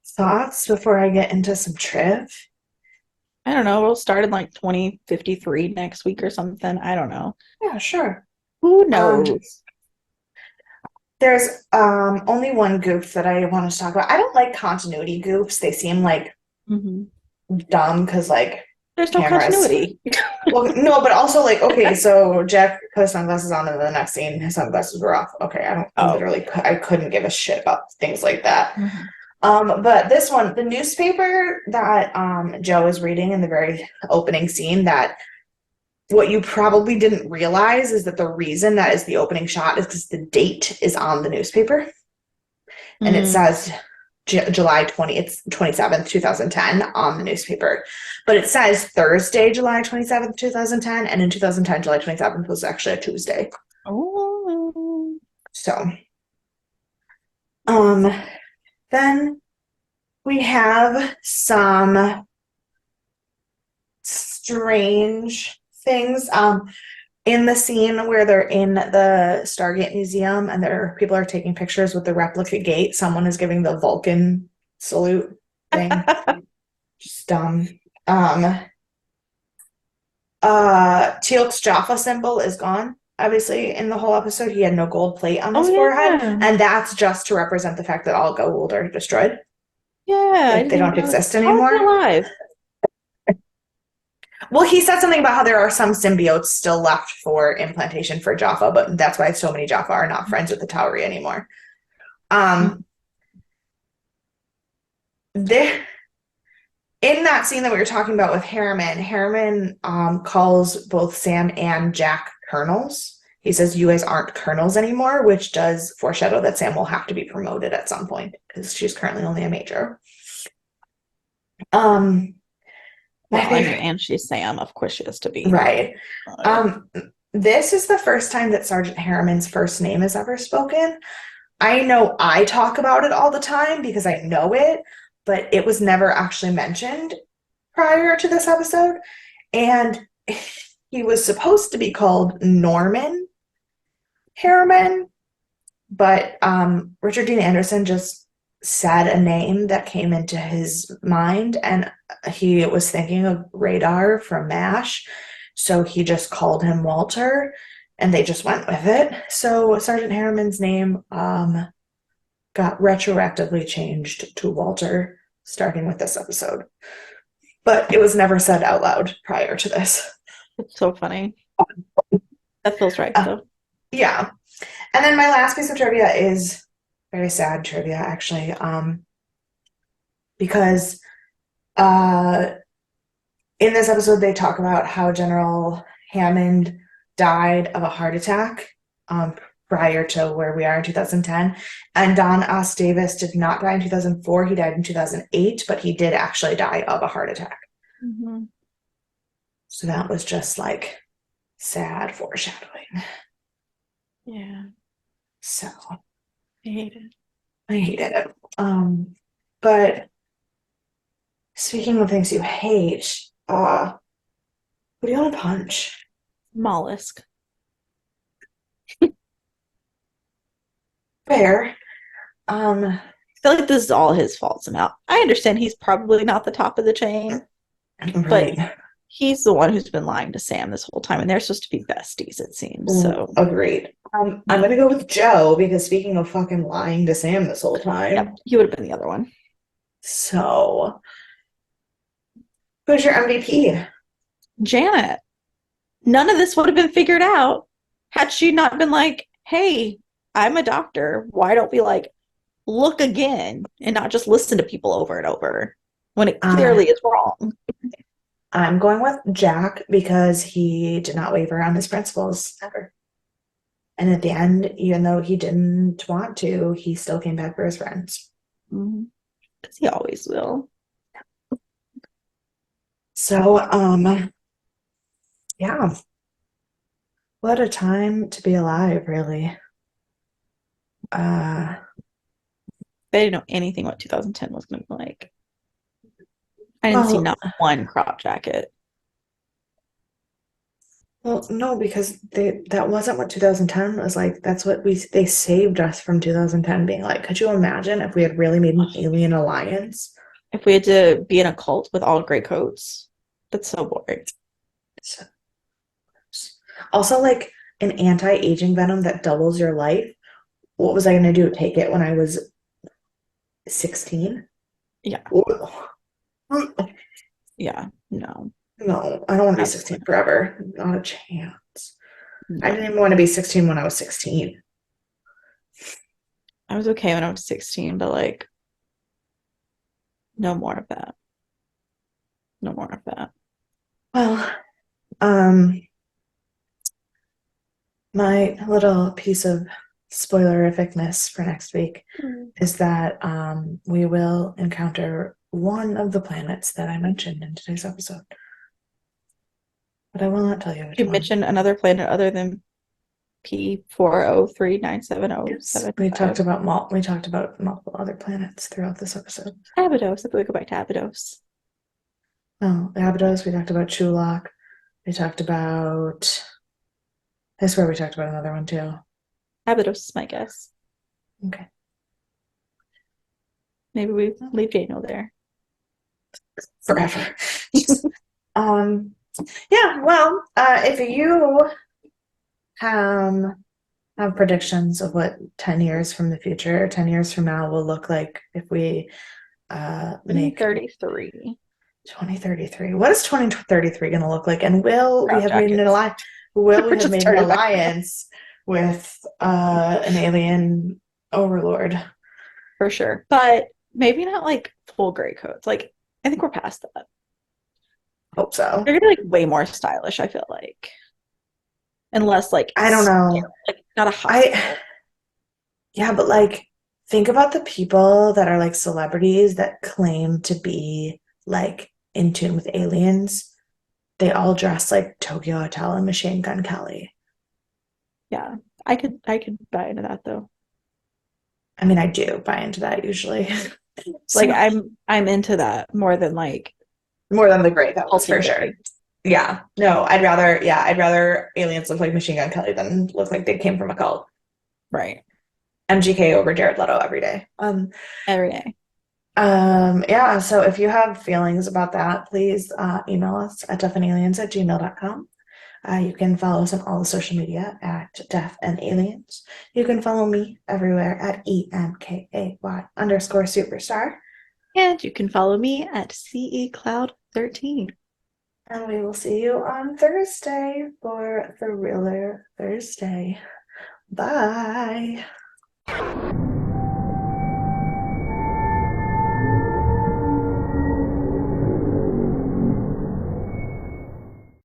thoughts before I get into some triv? I don't know. We'll start in like 2053 next week or something. I don't know. Yeah, sure. Who Um, knows? there's only one goof that I want to talk about. I don't like continuity goofs. They seem like Hmm. dumb because like There's no cameras. continuity. Well, no, but also like, okay, so Jack put his sunglasses on, and the next scene his sunglasses were off. Okay, I don't Oh. literally I couldn't give a shit about things like that. Mhm. But this one, the newspaper that Joe is reading in the very opening scene, that what you probably didn't realize is that the reason that is the opening shot is because the date is on the newspaper, and it Mm. says July 20, it's 27th, 2010 on the newspaper. But it says Thursday, July 27th, 2010, and in 2010, July 27th was actually a Tuesday. Oh. So, um, Then we have some strange things. In the scene where they're in the Stargate Museum and people are taking pictures with the replica gate, someone is giving the Vulcan salute thing. Just dumb. Um, Teal'c's Jaffa symbol is gone. Obviously, in the whole episode, he had no gold plate on Oh his forehead, yeah. and that's just to represent the fact that all gold are destroyed. Yeah, I They didn't even don't know. exist How is he anymore. alive? Well, he said something about how there are some symbiotes still left for implantation for Jaffa, but that's why so many Jaffa are not friends with the Tauri anymore. Mhm. Um, there in that scene that we were talking about with Harriman calls both Sam and Jack colonels. He says you guys aren't colonels anymore, which does foreshadow that Sam will have to be promoted at some point because she's currently only a major. Um, my Well, I mean, favorite, and she's Sam. Of course she has to be. right? Uh, Um, this is the first time that Sergeant Harriman's first name is ever spoken. I know I talk about it all the time because I know it, but it was never actually mentioned prior to this episode. And he was supposed to be called Norman Harriman, but Richard Dean Anderson just said a name that came into his mind, and he was thinking of Radar from MASH, so he just called him Walter, and they just went with it. So Sergeant Harriman's name got retroactively changed to Walter starting with this episode, but it was never said out loud prior to this. it's so funny. That feels right Uh, though. yeah. And then my last piece of trivia is very sad trivia, actually, because uh, in this episode they talk about how General Hammond died of a heart attack um, prior to where we are in 2010. And Don S. Davis did not die in 2004. He died in 2008, but he did actually die of a heart attack. Hmm. So that was just like sad foreshadowing. Yeah, So I hate it. I hated it. But speaking of things you hate, who do you want to punch? Mollusk. Fair. Um, I feel like this is all his fault somehow. I understand he's probably not the top of the chain, but right. he's the one who's been lying to Sam this whole time, and they're supposed to be besties, it seems. So, Agreed. I'm gonna go with Joe because speaking of fucking lying to Sam this whole yep, time. he would have been the other one. So, who's your MVP? Janet. None of this would have been figured out had she not been like, hey, I'm a doctor. Why don't we like look again and not just listen to people over and over when it Uh, clearly is wrong? I'm going with Jack because he did not waver on his principles ever. And at the end, even though he didn't want to, he still came back for his friends. Because he always will. So, yeah, what a time to be alive, really. Uh, They didn't know anything what 2010 was going to be like. I didn't see well, not one crop jacket. well, no, because that wasn't what 2010 was like. That's what they saved us from 2010 being like. Could you imagine if we had really made an alien alliance? If we had to be in a cult with all gray coats, that's so boring. So, also, like an anti-aging venom that doubles your life. What was I gonna do? Take it when I was 16? Yeah, No, yeah, no, I don't want to be 16 absolutely forever. Not a chance. I didn't no. even want to be 16 when I was 16. I was okay when I was 16, but like, no more of that. No more of that. Well, um, my little piece of spoilerificness for next week Mm. is that we will encounter one of the planets that I mentioned in today's episode. But I will not tell you which You one. mentioned another planet other than Yes, we talked P40397075. about multiple other planets throughout this episode. Abydos. If we go back to Abydos. Oh, Abydos, we talked about Chulak. We talked about. I swear we talked about another one too. Abydos is my guess. Okay. Maybe we leave Daniel there. Forever. um, yeah, well, if you um, have predictions of what 10 years from the future, 10 years from now will look like if we make 33. 2033. What is 2033 going to look like? And will we Crop have made an jackets. alliance? Will we We're have just made an starting back. alliance with an alien overlord? For sure. But maybe not like full gray coats. Like, I think we're past that. Hope so. They're gonna be like way more stylish, I feel like. Unless like I don't know. like not a hospital. I Yeah, but like think about the people that are like celebrities that claim to be like in tune with aliens. They all dress like Tokyo Hotel and Machine Gun Kelly. Yeah. I could buy into that though. I mean, I do buy into that usually. Like So I'm into that more than like more than the gray coats Halting for sure. Gray. Yeah. No, I'd rather aliens look like Machine Gun Kelly than look like they came from a cult. Right. MGK over Jared Leto every day. Every day. Yeah, so if you have feelings about that, please email us at deafandaliens@gmail.com. You can follow us on all the social media at Deaf and Aliens. You can follow me everywhere at EMKAY_superstar. And you can follow me at CE Cloud 13. And we will see you on Thursday for the Thriller Thursday. Bye.